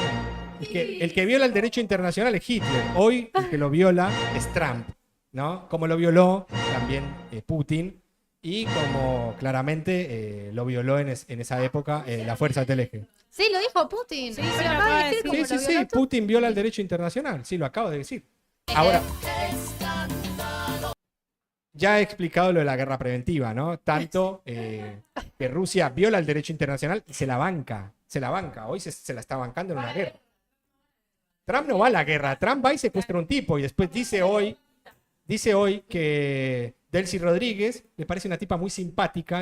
El que viola el derecho internacional es Hitler. Hoy el que lo viola es Trump, ¿no? Como lo violó también Putin y como claramente lo violó en esa época las fuerzas del eje. Sí, lo dijo Putin. Sí, Pero sí, lo acaba acaba de de decir decir. cómo Sí, lo sí, sí, violó todo. Putin viola el derecho internacional, sí, lo acabo de decir. Ahora, ya he explicado lo de la guerra preventiva, ¿no? Tanto que Rusia viola el derecho internacional y se la banca, hoy se la está bancando en una guerra. Trump no va a la guerra, Trump va y secuestra a un tipo y después dice hoy que Delcy Rodríguez le parece una tipa muy simpática.